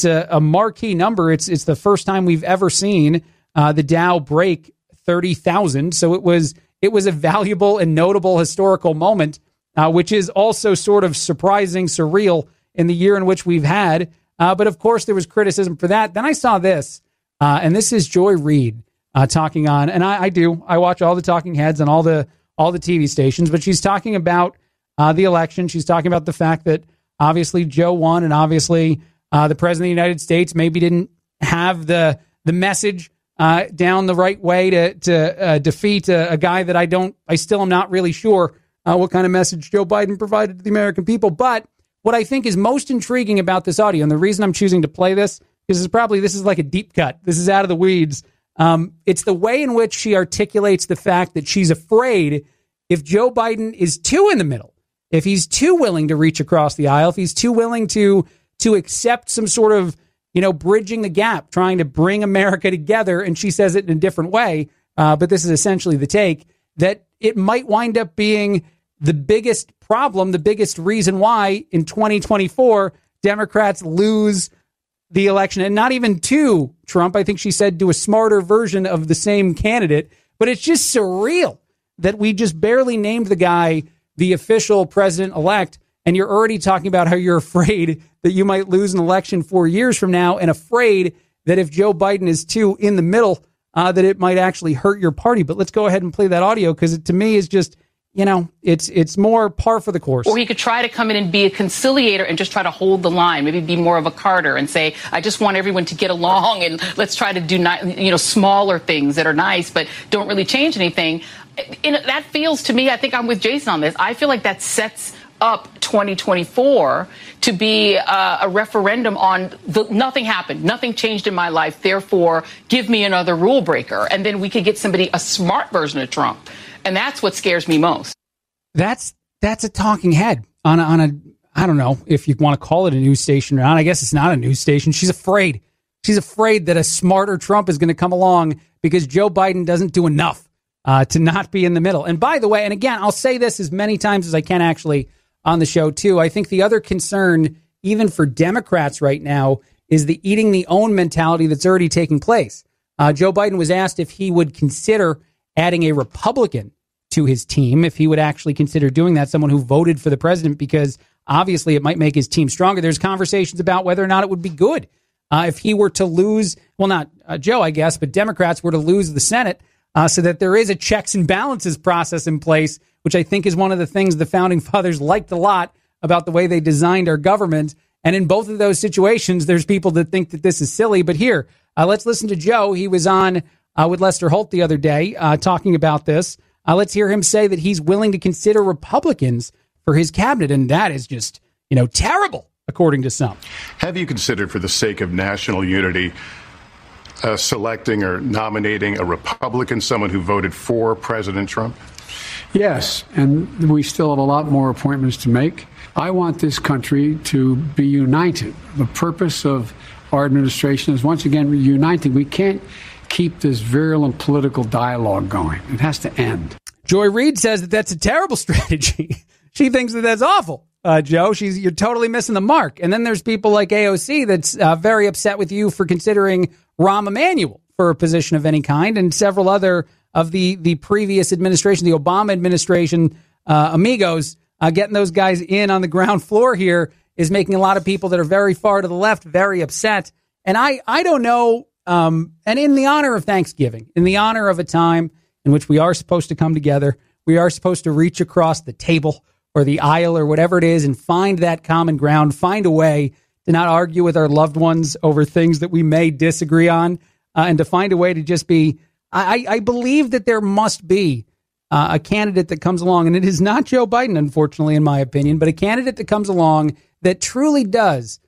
a marquee number. It's the first time we've ever seen the Dow break 30,000. So it was a valuable and notable historical moment, which is also sort of surprising, surreal in the year in which we've had. But of course, there was criticism for that. Then I saw this, and this is Joy Reid talking on, and I watch all the talking heads on all the TV stations, but she's talking about the election. She's talking about the fact that obviously Joe won, and obviously the president of the United States maybe didn't have the message down the right way to defeat a guy that I still am not really sure what kind of message Joe Biden provided to the American people. But what I think is most intriguing about this audio, and the reason I'm choosing to play this, is this is like a deep cut. This is out of the weeds. It's the way in which she articulates the fact that she's afraid if Joe Biden is too in the middle, if he's too willing to reach across the aisle, if he's too willing to accept some sort of, bridging the gap, trying to bring America together. And she says it in a different way. But this is essentially the take that it might wind up being the biggest problem, the biggest reason why in 2024, Democrats lose the election, and not even to Trump. I think she said to a smarter version of the same candidate. But it's just surreal that we just barely named the guy the official president-elect, and you're already talking about how you're afraid that you might lose an election 4 years from now, and afraid that if Joe Biden is too in the middle that it might actually hurt your party. But let's go ahead and play that audio because it, to me, is just, it's more par for the course. Or he could try to come in and be a conciliator and just try to hold the line, maybe be more of a Carter and say, I just want everyone to get along and let's try to do, smaller things that are nice but don't really change anything. And that feels to me, I think I'm with Jason on this, I feel like that sets up 2024 to be a referendum on nothing happened, nothing changed in my life, therefore give me another rule breaker. And then we could get somebody, a smart version of Trump. And that's what scares me most. That's a talking head on a I don't know if you want to call it a news station or not. I guess it's not a news station. She's afraid. She's afraid that a smarter Trump is going to come along because Joe Biden doesn't do enough to not be in the middle. And by the way, and again, I'll say this as many times as I can actually on the show too. I think the other concern, even for Democrats right now, is the eating the own mentality that's already taking place. Joe Biden was asked if he would consider adding a Republican to his team, if he would actually consider doing that, someone who voted for the president, because obviously it might make his team stronger. There's conversations about whether or not it would be good if he were to lose, well, not Joe, I guess, but Democrats were to lose the Senate so that there is a checks and balances process in place, which I think is one of the things the founding fathers liked a lot about the way they designed our government. And in both of those situations, there's people that think that this is silly. But here, let's listen to Joe. He was on with Lester Holt the other day talking about this. Let's hear him say that he's willing to consider Republicans for his cabinet. And that is just, terrible, according to some. Have you considered, for the sake of national unity, selecting or nominating a Republican, someone who voted for President Trump? Yes, and we still have a lot more appointments to make. I want this country to be united. The purpose of our administration is, once again, uniting. We can't keep this virulent political dialogue going. It has to end. Joy Reid says that that's a terrible strategy. She thinks that that's awful. Joe, you're totally missing the mark. And then there's people like AOC that's very upset with you for considering Rahm Emanuel for a position of any kind, and several other of the previous administration, the Obama administration, amigos, getting those guys in on the ground floor here is making a lot of people that are very far to the left very upset. And I don't know. And in the honor of Thanksgiving, in the honor of a time in which we are supposed to come together, we are supposed to reach across the table or the aisle or whatever it is and find that common ground, find a way to not argue with our loved ones over things that we may disagree on, and to find a way to just be, I believe that there must be a candidate that comes along, and it is not Joe Biden, unfortunately, in my opinion, but a candidate that comes along that truly does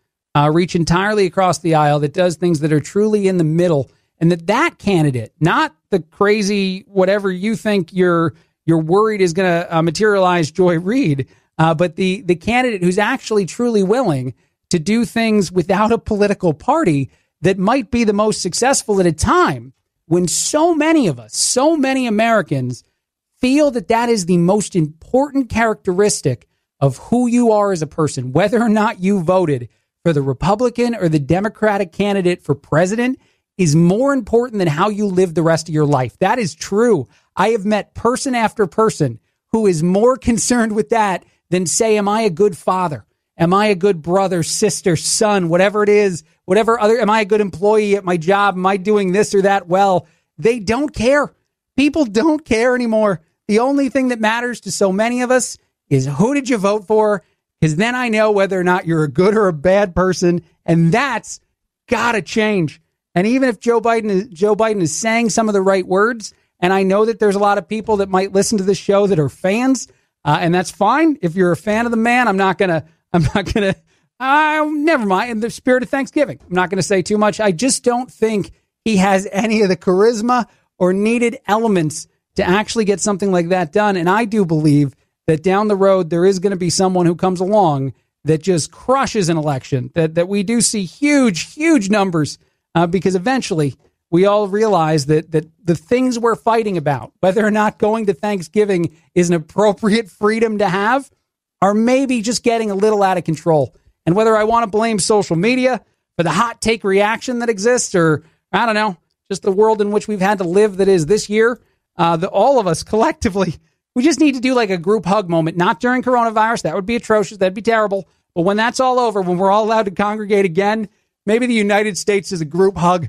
reach entirely across the aisle, that does things that are truly in the middle, and that candidate, not the crazy whatever you think you're worried is going to materialize, Joy Reid, but the candidate who's actually truly willing to do things without a political party that might be the most successful at a time when so many of us, so many Americans feel that is the most important characteristic of who you are as a person, whether or not you voted for the Republican or the Democratic candidate for president is more important than how you live the rest of your life. That is true. I have met person after person who is more concerned with that than, say, am I a good father? Am I a good brother, sister, son, whatever it is, am I a good employee at my job? Am I doing this or that well? They don't care. People don't care anymore. The only thing that matters to so many of us is who did you vote for? Because then I know whether or not you're a good or a bad person, and that's got to change. And even if Joe Biden is saying some of the right words, and I know that there's a lot of people that might listen to this show that are fans, and that's fine. If you're a fan of the man, never mind. In the spirit of Thanksgiving, I'm not going to say too much. I just don't think he has any of the charisma or needed elements to actually get something like that done. And I do believe that down the road, there is going to be someone who comes along that just crushes an election, that we do see huge, huge numbers, because eventually we all realize that the things we're fighting about, whether or not going to Thanksgiving is an appropriate freedom to have, are maybe just getting a little out of control. And whether I want to blame social media for the hot take reaction that exists, or I don't know, just the world in which we've had to live that is this year, all of us collectively, we just need to do like a group hug moment, not during coronavirus. That would be atrocious. That'd be terrible. But when that's all over, when we're all allowed to congregate again, maybe the United States is a group hug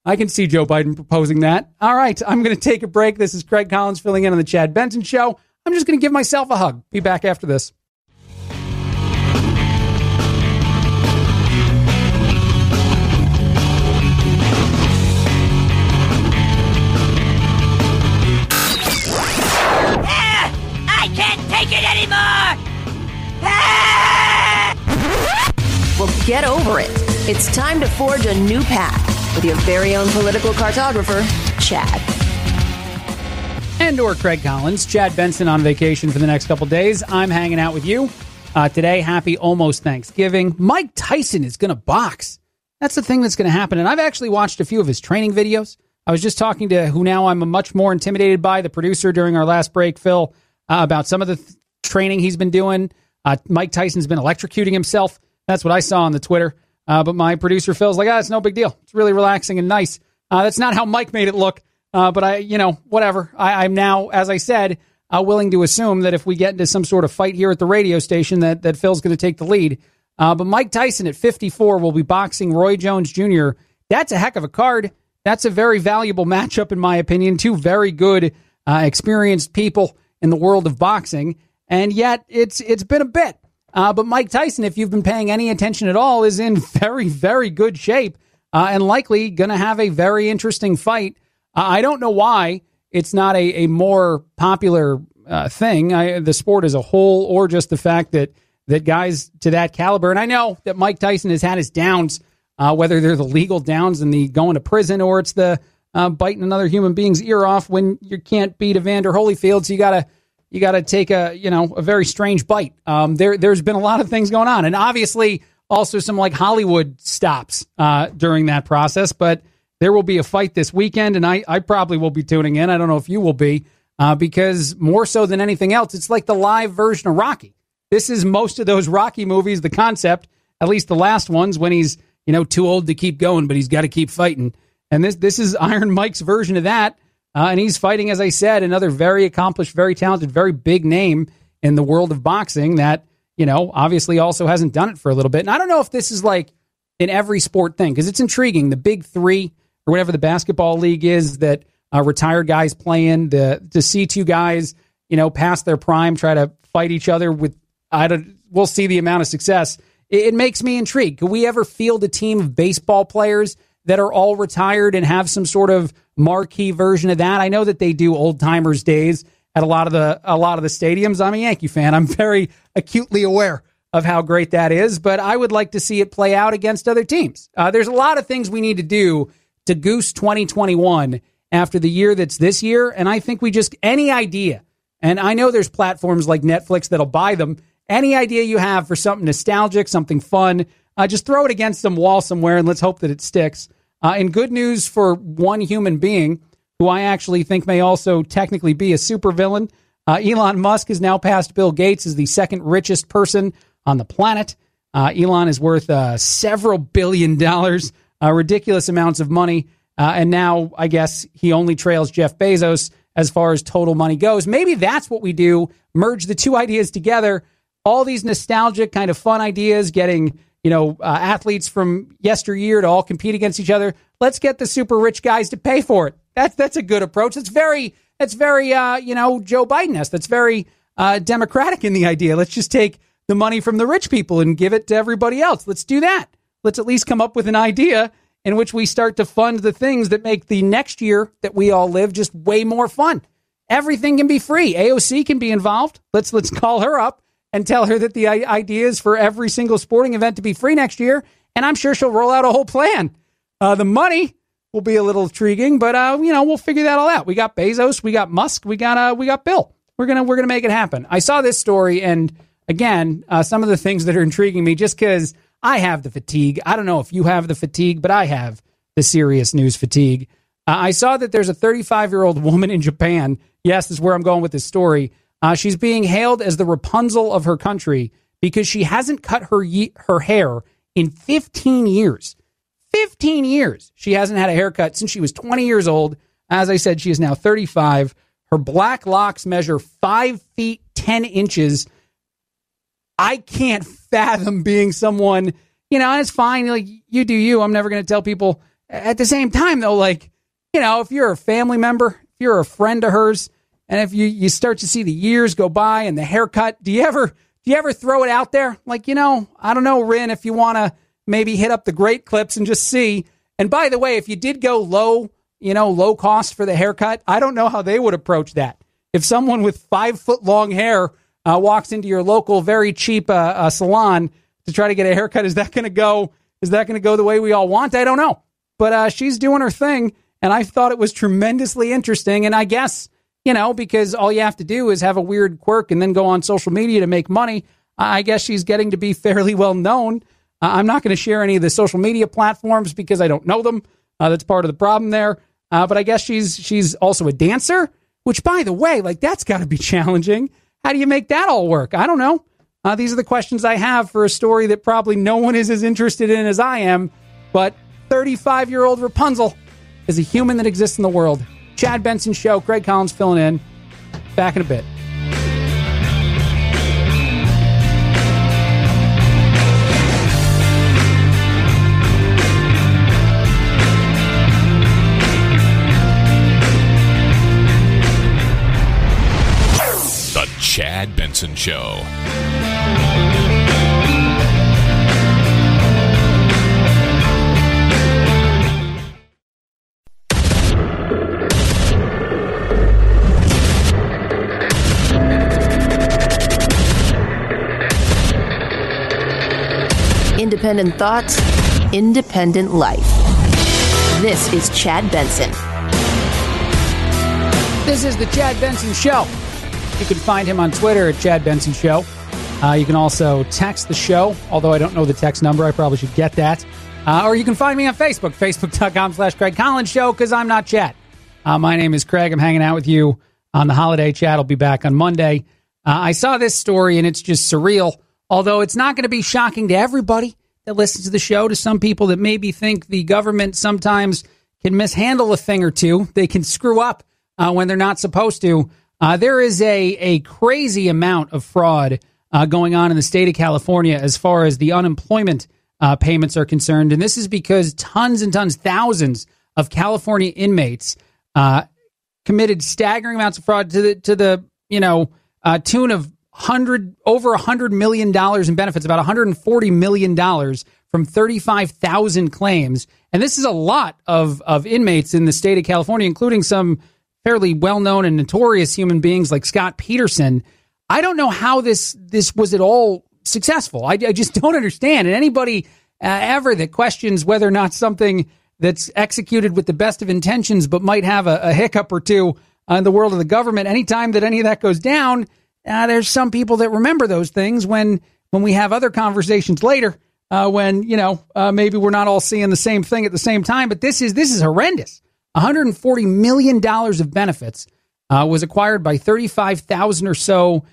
I can see Joe Biden proposing that. All right, I'm going to take a break. This is Craig Collins filling in on the Chad Benson Show. I'm just going to give myself a hug. Be back after this. I can't take it anymore! Well, get over it. It's time to forge a new path with your very own political cartographer, Chad. And/or Craig Collins. Chad Benson on vacation for the next couple days. I'm hanging out with you today. Happy almost Thanksgiving. Mike Tyson is going to box. That's the thing that's going to happen. And I've actually watched a few of his training videos. I was just talking to who now I'm much more intimidated by, the producer during our last break, Phil, about some of the training he's been doing. Mike Tyson's been electrocuting himself. That's what I saw on the Twitter. But my producer, Phil's like, it's no big deal. It's really relaxing and nice. That's not how Mike made it look. But whatever. I'm now, as I said, willing to assume that if we get into some sort of fight here at the radio station, that Phil's going to take the lead. But Mike Tyson at 54 will be boxing Roy Jones Jr. That's a heck of a card. That's a very valuable matchup, in my opinion. Two very good, experienced people in the world of boxing. And yet it's been a bit. But Mike Tyson, if you've been paying any attention at all, is in very, very good shape and likely going to have a very interesting fight. I don't know why it's not a more popular thing, the sport as a whole, or just the fact that guys to that caliber. And I know that Mike Tyson has had his downs, whether they're the legal downs and the going to prison, or it's the biting another human being's ear off when you can't beat Evander Holyfield. So you gotta take a very strange bite. There's been a lot of things going on, and obviously also some like Hollywood stops during that process. But there will be a fight this weekend, and I probably will be tuning in. I don't know if you will be, because more so than anything else, it's like the live version of Rocky. This is most of those Rocky movies, the concept, at least the last ones, when he's too old to keep going, but he's got to keep fighting. And this is Iron Mike's version of that. And he's fighting, as I said, another very accomplished, very talented, very big name in the world of boxing that, obviously also hasn't done it for a little bit. And I don't know if this is like in every sport thing, because it's intriguing. The big three, or whatever the basketball league is that retired guys play in, to see two guys, past their prime, try to fight each other we'll see the amount of success. It makes me intrigued. Could we ever field a team of baseball players that are all retired and have some sort of marquee version of that? I know that they do old timers days at a lot of the stadiums. I'm a Yankee fan. I'm very acutely aware of how great that is, but I would like to see it play out against other teams. There's a lot of things we need to do to goose 2021 after the year that's this year. And I think any idea, and I know there's platforms like Netflix that'll buy them, any idea you have for something nostalgic, something fun, just throw it against some wall somewhere and let's hope that it sticks. And good news for one human being who I actually think may also technically be a supervillain. Elon Musk has now passed Bill Gates as the second richest person on the planet. Elon is worth several $1 billion, ridiculous amounts of money. And now I guess he only trails Jeff Bezos as far as total money goes. Maybe that's what we do. Merge the two ideas together. All these nostalgic kind of fun ideas, getting athletes from yesteryear to all compete against each other. Let's get the super rich guys to pay for it. That's a good approach. That's very Joe Biden-esque. That's very democratic in the idea. Let's just take the money from the rich people and give it to everybody else. Let's do that. Let's at least come up with an idea in which we start to fund the things that make the next year that we all live just way more fun. Everything can be free. AOC can be involved. Let's call her up and tell her that the idea is for every single sporting event to be free next year, and I'm sure she'll roll out a whole plan. The money will be a little intriguing, but we'll figure that all out. We got Bezos, we got Musk, we got Bill. We're gonna make it happen. I saw this story, and again, some of the things that are intriguing me, just because I have the fatigue. I don't know if you have the fatigue, but I have the serious news fatigue. I saw that there's a 35-year-old woman in Japan. Yes, this is where I'm going with this story. She's being hailed as the Rapunzel of her country because she hasn't cut her hair in 15 years. 15 years. She hasn't had a haircut since she was 20 years old. As I said, she is now 35. Her black locks measure 5 feet 10 inches. I can't fathom being someone, and it's fine. Like, you do you. I'm never going to tell people at the same time, though, like, you know, if you're a family member, if you're a friend of hers, and if you start to see the years go by and the haircut, do you ever throw it out there? Like, you know, I don't know, Rin, if you want to maybe hit up the great clips and just see. And by the way, if you did go low cost for the haircut, I don't know how they would approach that. If someone with 5 foot long hair walks into your local, very cheap salon to try to get a haircut, is that going to go the way we all want? I don't know. But she's doing her thing, and I thought it was tremendously interesting. And I guess, you know, because all you have to do is have a weird quirk and then go on social media to make money, I guess she's getting to be fairly well known. I'm not going to share any of the social media platforms because I don't know them. That's part of the problem there. But I guess she's also a dancer, which, by the way, like, that's got to be challenging. How do you make that all work? I don't know. These are the questions I have for a story that probably no one is as interested in as I am. But 35-year-old Rapunzel is a human that exists in the world. Chad Benson Show. Craig Collins filling in. Back in a bit. The Chad Benson Show. Independent thoughts, independent life. This is Chad Benson. This is the Chad Benson Show. You can find him on Twitter at Chad Benson Show. You can also text the show, although I don't know the text number. I probably should get that. Or you can find me on Facebook, facebook.com/Craig Collins Show, because I'm not Chad. My name is Craig. I'm hanging out with you on the holiday. Chad will be back on Monday. I saw this story, and it's just surreal, although it's not going to be shocking to everybody that listens to the show. To some people that maybe think the government sometimes can mishandle a thing or two. They can screw up when they're not supposed to. There is a crazy amount of fraud going on in the state of California as far as the unemployment payments are concerned. And this is because tons and tons, thousands of California inmates committed staggering amounts of fraud to the tune of over $100 million in benefits, about $140 million from 35,000 claims. And this is a lot of inmates in the state of California, including some fairly well-known and notorious human beings like Scott Peterson. I don't know how this was at all successful. I just don't understand. And anybody ever that questions whether or not something that's executed with the best of intentions but might have a hiccup or two in the world of the government, anytime that any of that goes down, there's some people that remember those things when we have other conversations later, when maybe we're not all seeing the same thing at the same time. But this is horrendous. $140 million of benefits was acquired by 35,000 or so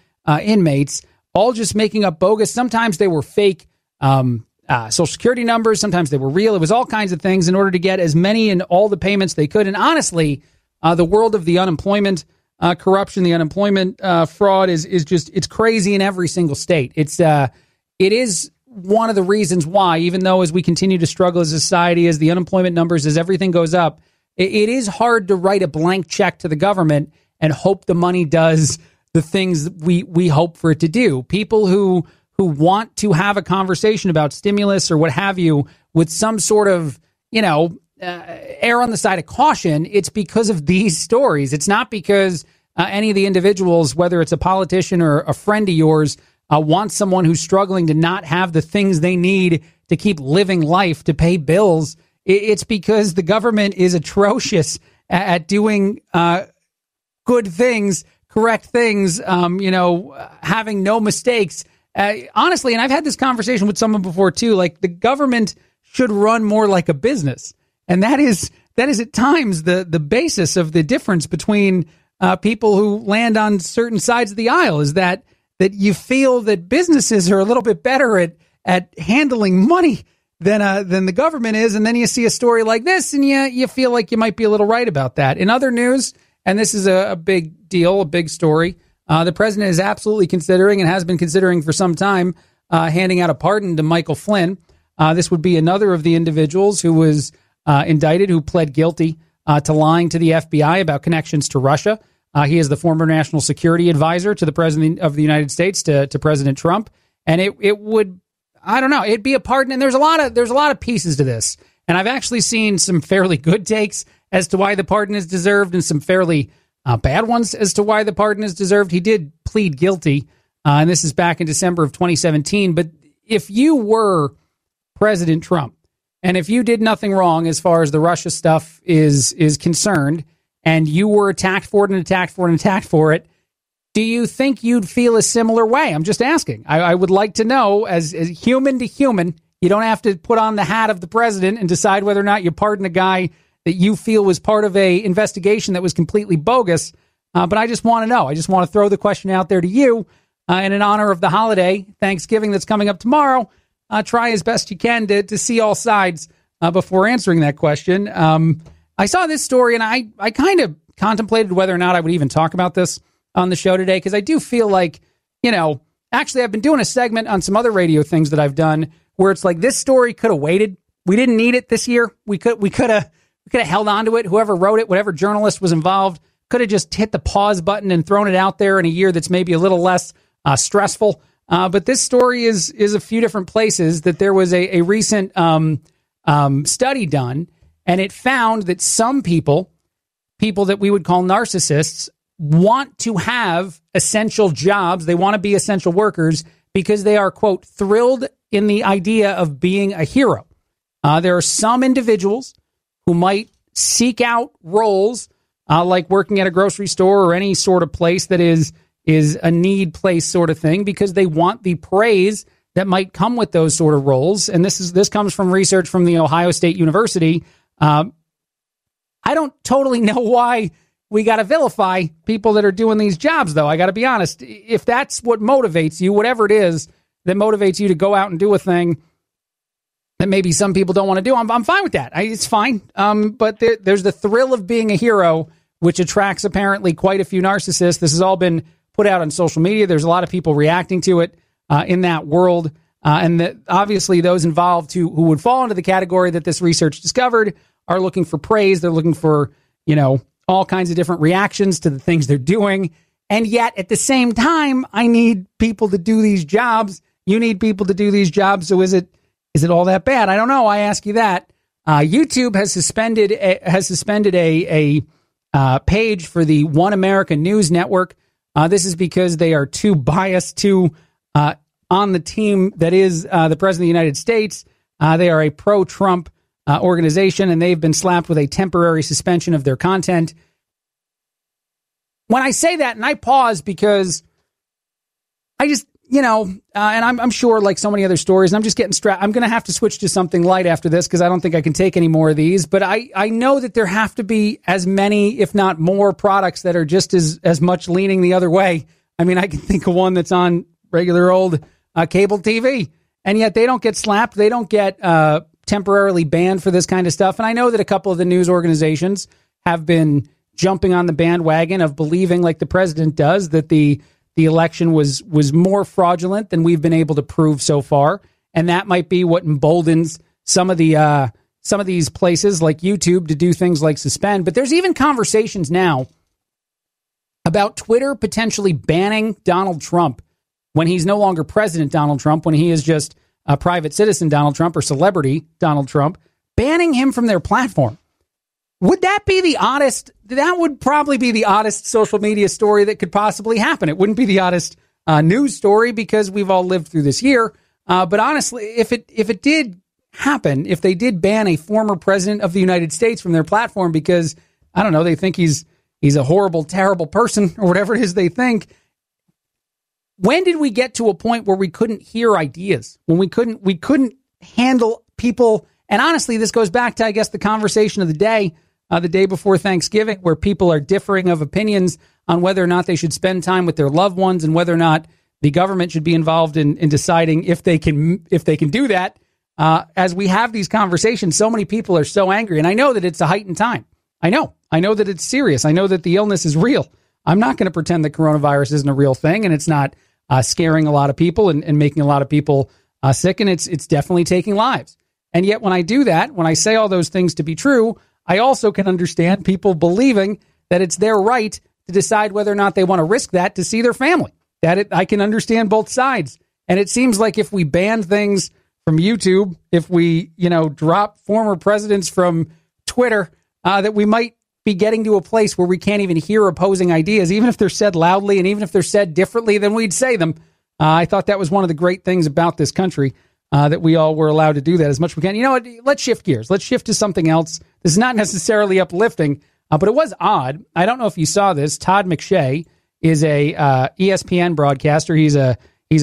inmates, all just making up bogus. Sometimes they were fake Social Security numbers. Sometimes they were real. It was all kinds of things in order to get as many and all the payments they could. And honestly, the world of the unemployment corruption, the unemployment fraud is just, it's crazy in every single state. It is one of the reasons why, even though as we continue to struggle as a society, as the unemployment numbers, as everything goes up, it is hard to write a blank check to the government and hope the money does the things we hope for it to do. People who want to have a conversation about stimulus or what have you with some sort of, err on the side of caution, it's because of these stories. It's not because any of the individuals, whether it's a politician or a friend of yours, wants someone who's struggling to not have the things they need to keep living life, to pay bills. It's because the government is atrocious at doing good things, correct things, having no mistakes. Honestly, and I've had this conversation with someone before too, like the government should run more like a business. And that is at times the basis of the difference between people who land on certain sides of the aisle, is that you feel that businesses are a little bit better at handling money than the government is. And then you see a story like this and you feel like you might be a little right about that. In other news, and this is a big deal, a big story, the president is absolutely considering and has been considering for some time handing out a pardon to Michael Flynn. This would be another of the individuals who was indicted who pled guilty to lying to the FBI about connections to Russia. He is the former national security advisor to the president of the United States, to President Trump. And it would, I don't know, it'd be a pardon. And there's a lot of pieces to this. And I've actually seen some fairly good takes as to why the pardon is deserved and some fairly bad ones as to why the pardon is deserved. He did plead guilty, and this is back in December of 2017. But if you were President Trump, and if you did nothing wrong as far as the Russia stuff is concerned, and you were attacked for it, do you think you'd feel a similar way? I'm just asking. I would like to know, as human to human, you don't have to put on the hat of the president and decide whether or not you pardon a guy that you feel was part of a investigation that was completely bogus. But I just want to know. I just want to throw the question out there to you in honor of the holiday, Thanksgiving, that's coming up tomorrow. Try as best you can to see all sides before answering that question. I saw this story, and I kind of contemplated whether or not I would even talk about this on the show today, because I do feel like, actually I've been doing a segment on some other radio things that I've done where it's like, this story could have waited. We didn't need it this year. We could have held on to it. Whoever wrote it, whatever journalist was involved, could have just hit the pause button and thrown it out there in a year that's maybe a little less stressful. But this story is a few different places. That there was a recent study done, and it found that some people that we would call narcissists, want to have essential jobs. They want to be essential workers because they are, quote, thrilled in the idea of being a hero. There are some individuals who might seek out roles like working at a grocery store or any sort of place that is a need place sort of thing, because they want the praise that might come with those sort of roles. And this comes from research from the Ohio State University. I don't totally know why we got to vilify people that are doing these jobs, though. I got to be honest. If that's what motivates you, whatever it is that motivates you to go out and do a thing that maybe some people don't want to do, I'm fine with that. It's fine. But there's the thrill of being a hero, which attracts apparently quite a few narcissists. This has all been put out on social media. There's a lot of people reacting to it in that world. And obviously those involved who would fall into the category that this research discovered are looking for praise. They're looking for, all kinds of different reactions to the things they're doing. And yet at the same time, I need people to do these jobs. You need people to do these jobs. So is it all that bad? I don't know. I ask you that. YouTube has suspended a page for the One America News Network. This is because they are too biased on the team that is the President of the United States. They are a pro-Trump organization, and they've been slapped with a temporary suspension of their content. When I say that, and I pause because I just, and I'm sure, like so many other stories, and I'm just getting strapped. I'm going to have to switch to something light after this because I don't think I can take any more of these. But I know that there have to be as many, if not more, products that are just as much leaning the other way. I mean, I can think of one that's on regular old cable TV, and yet they don't get slapped. They don't get temporarily banned for this kind of stuff. And I know that a couple of the news organizations have been jumping on the bandwagon of believing, like the president does, that the election was more fraudulent than we've been able to prove so far. And that might be what emboldens some of these places like YouTube to do things like suspend. But there's even conversations now about Twitter potentially banning Donald Trump when he's no longer President Donald Trump, when he is just a private citizen Donald Trump or celebrity Donald Trump, banning him from their platform. Would that be the oddest? That would probably be the oddest social media story that could possibly happen. It wouldn't be the oddest news story because we've all lived through this year. But honestly, if it did happen, if they did ban a former president of the United States from their platform because, I don't know, they think he's a horrible, terrible person or whatever it is they think. When did we get to a point where we couldn't hear ideas? When we couldn't handle people? And honestly, this goes back to, I guess, the conversation of the day before Thanksgiving, where people are differing of opinions on whether or not they should spend time with their loved ones and whether or not the government should be involved in deciding if they can do that. As we have these conversations, so many people are so angry. And I know that it's a heightened time. I know that it's serious. I know that the illness is real. I'm not going to pretend that coronavirus isn't a real thing, and it's not scaring a lot of people and making a lot of people sick, and it's definitely taking lives. And yet when I do that, when I say all those things to be true, I also can understand people believing that it's their right to decide whether or not they want to risk that to see their family. I can understand both sides. And it seems like if we ban things from YouTube, if we, drop former presidents from Twitter, that we might be getting to a place where we can't even hear opposing ideas, even if they're said loudly and even if they're said differently than we'd say them. I thought that was one of the great things about this country, that we all were allowed to do that as much as we can. You know what? Let's shift gears. Let's shift to something else. This is not necessarily uplifting, but it was odd. I don't know if you saw this. Todd McShay is a ESPN broadcaster. He's a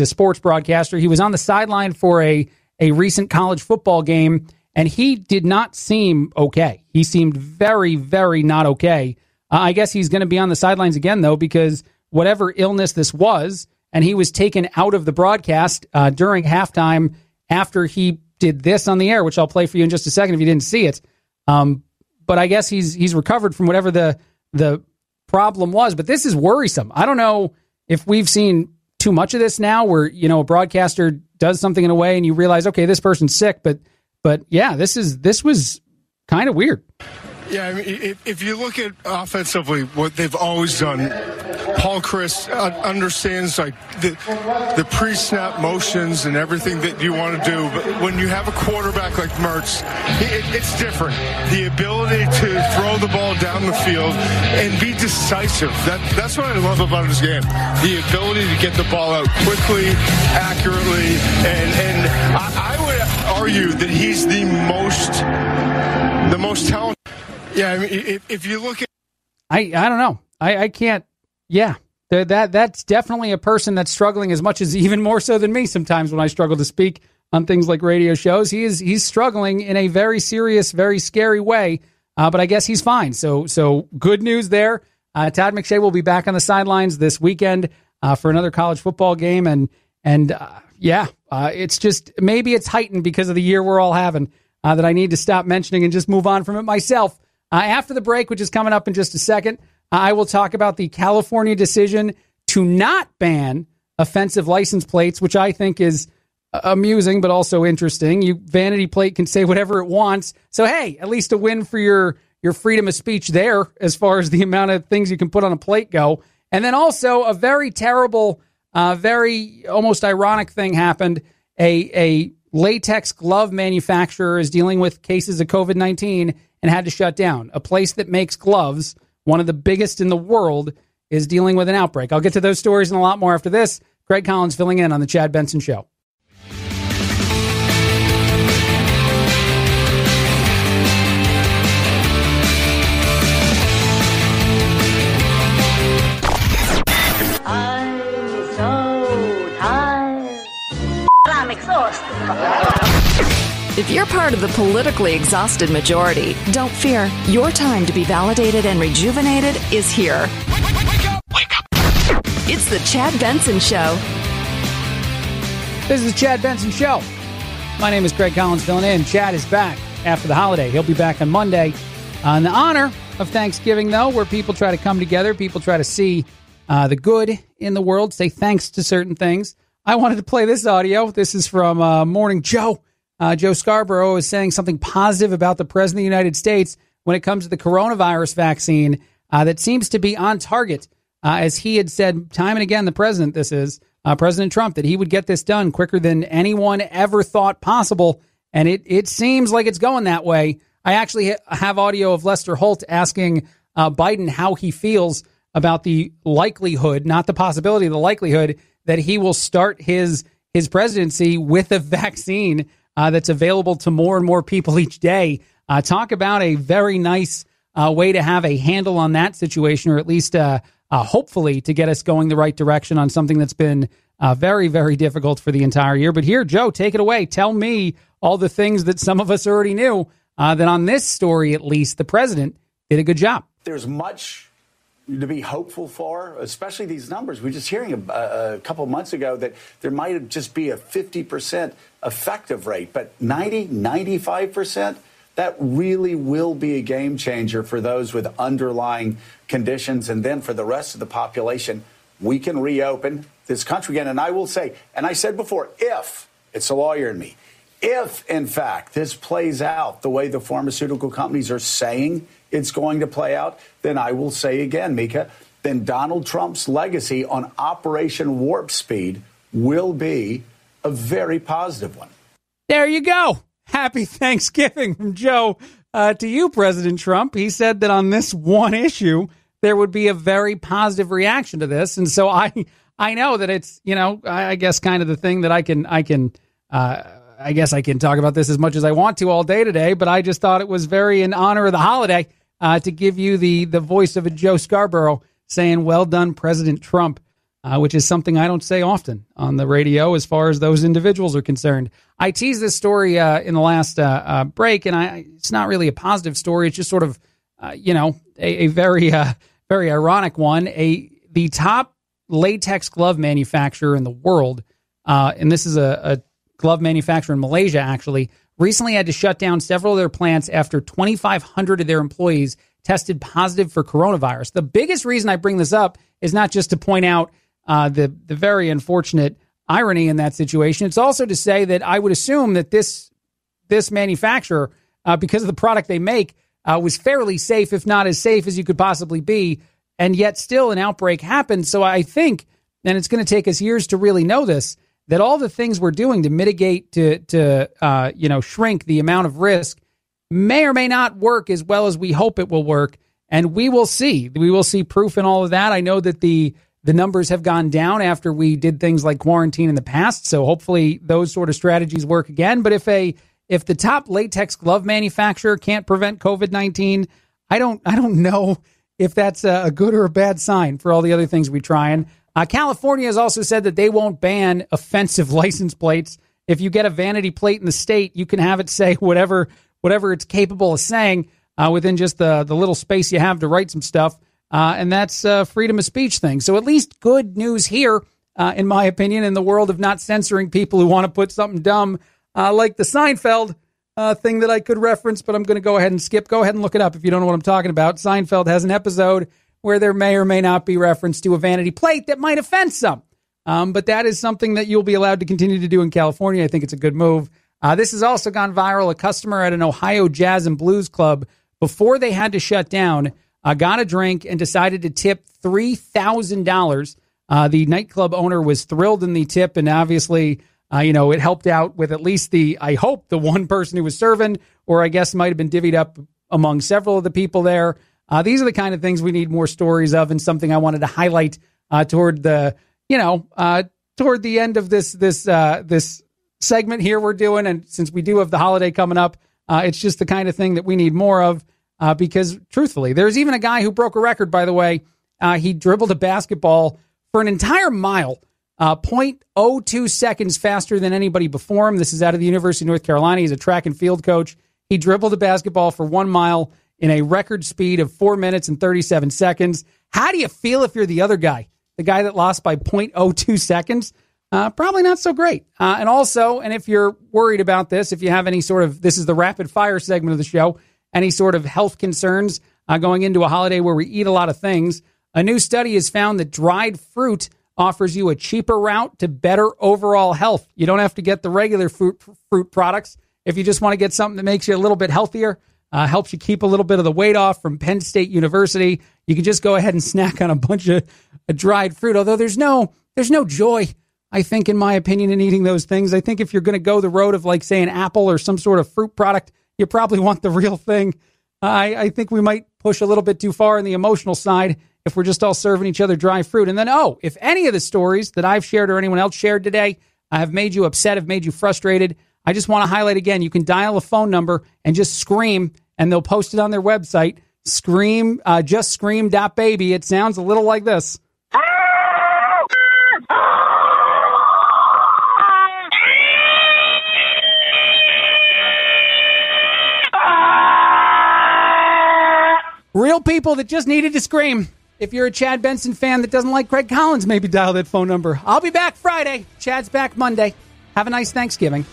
sports broadcaster. He was on the sideline for a recent college football game, and he did not seem okay. He seemed very, very not okay. I guess he's going to be on the sidelines again, though, because whatever illness this was, and he was taken out of the broadcast during halftime after he did this on the air, which I'll play for you in just a second if you didn't see it. But I guess he's recovered from whatever the problem was. But this is worrisome. I don't know if we've seen too much of this now where, a broadcaster does something in a way and you realize, okay, this person's sick. But yeah, this was kind of weird. Yeah, I mean, if you look at offensively, what they've always done, Paul Chris understands like the pre-snap motions and everything that you want to do. But when you have a quarterback like Mertz, it's different. The ability to throw the ball down the field and be decisive. That's what I love about his game. The ability to get the ball out quickly, accurately, and I would argue that he's the most talented. Yeah, I mean, if you look at... I don't know. I can't... Yeah, that's definitely a person that's struggling as much as even more so than me sometimes when I struggle to speak on things like radio shows. He's struggling in a very serious, very scary way, but I guess he's fine. So good news there. Todd McShay will be back on the sidelines this weekend for another college football game. And it's just... Maybe it's heightened because of the year we're all having that I need to stop mentioning and just move on from it myself. After the break, which is coming up in just a second, I will talk about the California decision to not ban offensive license plates, which I think is amusing but also interesting. Vanity Plate can say whatever it wants. So, hey, at least a win for your freedom of speech there as far as the amount of things you can put on a plate go. And then also a very terrible, very almost ironic thing happened. A latex glove manufacturer is dealing with cases of COVID-19 and had to shut down. A place that makes gloves, one of the biggest in the world, is dealing with an outbreak. I'll get to those stories and a lot more after this. Greg Collins filling in on The Chad Benson Show. I'm so tired. I'm exhausted. If you're part of the politically exhausted majority, don't fear. Your time to be validated and rejuvenated is here. Wake up. It's the Chad Benson Show. This is the Chad Benson Show. My name is Greg Collins filling in. Chad is back after the holiday. He'll be back on Monday. In the honor of Thanksgiving, though, where people try to come together, people try to see the good in the world, say thanks to certain things. I wanted to play this audio. This is from Morning Joe. Joe Scarborough is saying something positive about the President of the United States when it comes to the coronavirus vaccine that seems to be on target. As he had said time and again, the president, President Trump, that he would get this done quicker than anyone ever thought possible. And it seems like it's going that way. I actually have audio of Lester Holt asking Biden how he feels about the likelihood, not the possibility, the likelihood that he will start his presidency with a vaccine that's available to more and more people each day. Talk about a very nice way to have a handle on that situation, or at least hopefully to get us going the right direction on something that's been very, very difficult for the entire year. But here, Joe, take it away. Tell me all the things that some of us already knew, that on this story, at least, the president did a good job. There's much to be hopeful for, especially these numbers. We were just hearing a couple months ago that there might just be a 50% effective rate, but 95%, that really will be a game changer for those with underlying conditions. And then for the rest of the population, we can reopen this country again. And I will say, and I said before, if, it's a lawyer in me, If, in fact, this plays out the way the pharmaceutical companies are saying it's going to play out, then I will say again, Mika, then Donald Trump's legacy on Operation Warp Speed will be a very positive one. There you go. Happy Thanksgiving from Joe to you, President Trump. He said that on this one issue, there would be a very positive reaction to this. And so I know that it's, I guess kind of the thing that I guess I can talk about this as much as I want to all day today, but I just thought it was very in honor of the holiday to give you the voice of a Joe Scarborough saying, well done, President Trump, which is something I don't say often on the radio as far as those individuals are concerned. I teased this story in the last break, and it's not really a positive story. It's just sort of, a very, very ironic one. The top latex glove manufacturer in the world, and this is a glove manufacturer in Malaysia, actually, recently had to shut down several of their plants after 2,500 of their employees tested positive for coronavirus. The biggest reason I bring this up is not just to point out the very unfortunate irony in that situation. It's also to say that I would assume that this manufacturer, because of the product they make, was fairly safe, if not as safe as you could possibly be, and yet still an outbreak happened. So I think, and it's going to take us years to really know this, that all the things we're doing to mitigate, to shrink the amount of risk may or may not work as well as we hope it will work. And we will see. We will see proof in all of that. I know that the numbers have gone down after we did things like quarantine in the past. So hopefully those sort of strategies work again. But if the top latex glove manufacturer can't prevent COVID-19, I don't know if that's a good or a bad sign for all the other things we try. And California has also said that they won't ban offensive license plates. If you get a vanity plate in the state, you can have it say whatever it's capable of saying within just the little space you have to write some stuff. And that's a freedom of speech thing. So at least good news here, in my opinion, in the world of not censoring people who want to put something dumb like the Seinfeld thing that I could reference, but I'm going to go ahead and skip. Go ahead and look it up if you don't know what I'm talking about. Seinfeld has an episode where there may or may not be reference to a vanity plate that might offend some. But that is something that you'll be allowed to continue to do in California. I think it's a good move. This has also gone viral. A customer at an Ohio Jazz and Blues club, before they had to shut down, got a drink and decided to tip $3,000. The nightclub owner was thrilled in the tip, and obviously, it helped out with at least the one person who was serving, or I guess might have been divvied up among several of the people there. These are the kind of things we need more stories of, and something I wanted to highlight toward the end of this segment here we're doing. And since we do have the holiday coming up, it's just the kind of thing that we need more of. Because truthfully, there's even a guy who broke a record, by the way. He dribbled a basketball for an entire mile, 0.02 seconds faster than anybody before him. This is out of the University of North Carolina. He's a track and field coach. He dribbled a basketball for 1 mile in a record speed of 4 minutes and 37 seconds. How do you feel if you're the other guy, the guy that lost by 0.02 seconds? Probably not so great. And if you're worried about this, if you have any sort of, this is the rapid fire segment of the show, any sort of health concerns going into a holiday where we eat a lot of things, a new study has found that dried fruit offers you a cheaper route to better overall health. You don't have to get the regular fruit products. If you just want to get something that makes you a little bit healthier, helps you keep a little bit of the weight off, from Penn State University, you can just go ahead and snack on a bunch of dried fruit. Although there's no joy, I think, in my opinion, in eating those things. I think if you're going to go the road of, like, say, an apple or some sort of fruit product, you probably want the real thing. I think we might push a little bit too far in the emotional side if we're just all serving each other dry fruit. And then, if any of the stories that I've shared or anyone else shared today have made you upset, have made you frustrated, I just want to highlight again, you can dial a phone number and just scream, and they'll post it on their website. Just scream.baby. It sounds a little like this. Real people that just needed to scream. If you're a Chad Benson fan that doesn't like Greg Collins, maybe dial that phone number. I'll be back Friday. Chad's back Monday. Have a nice Thanksgiving.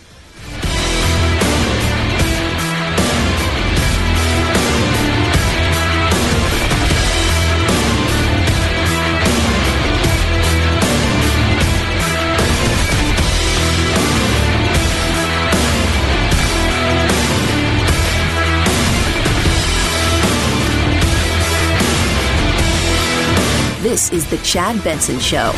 This is The Chad Benson Show.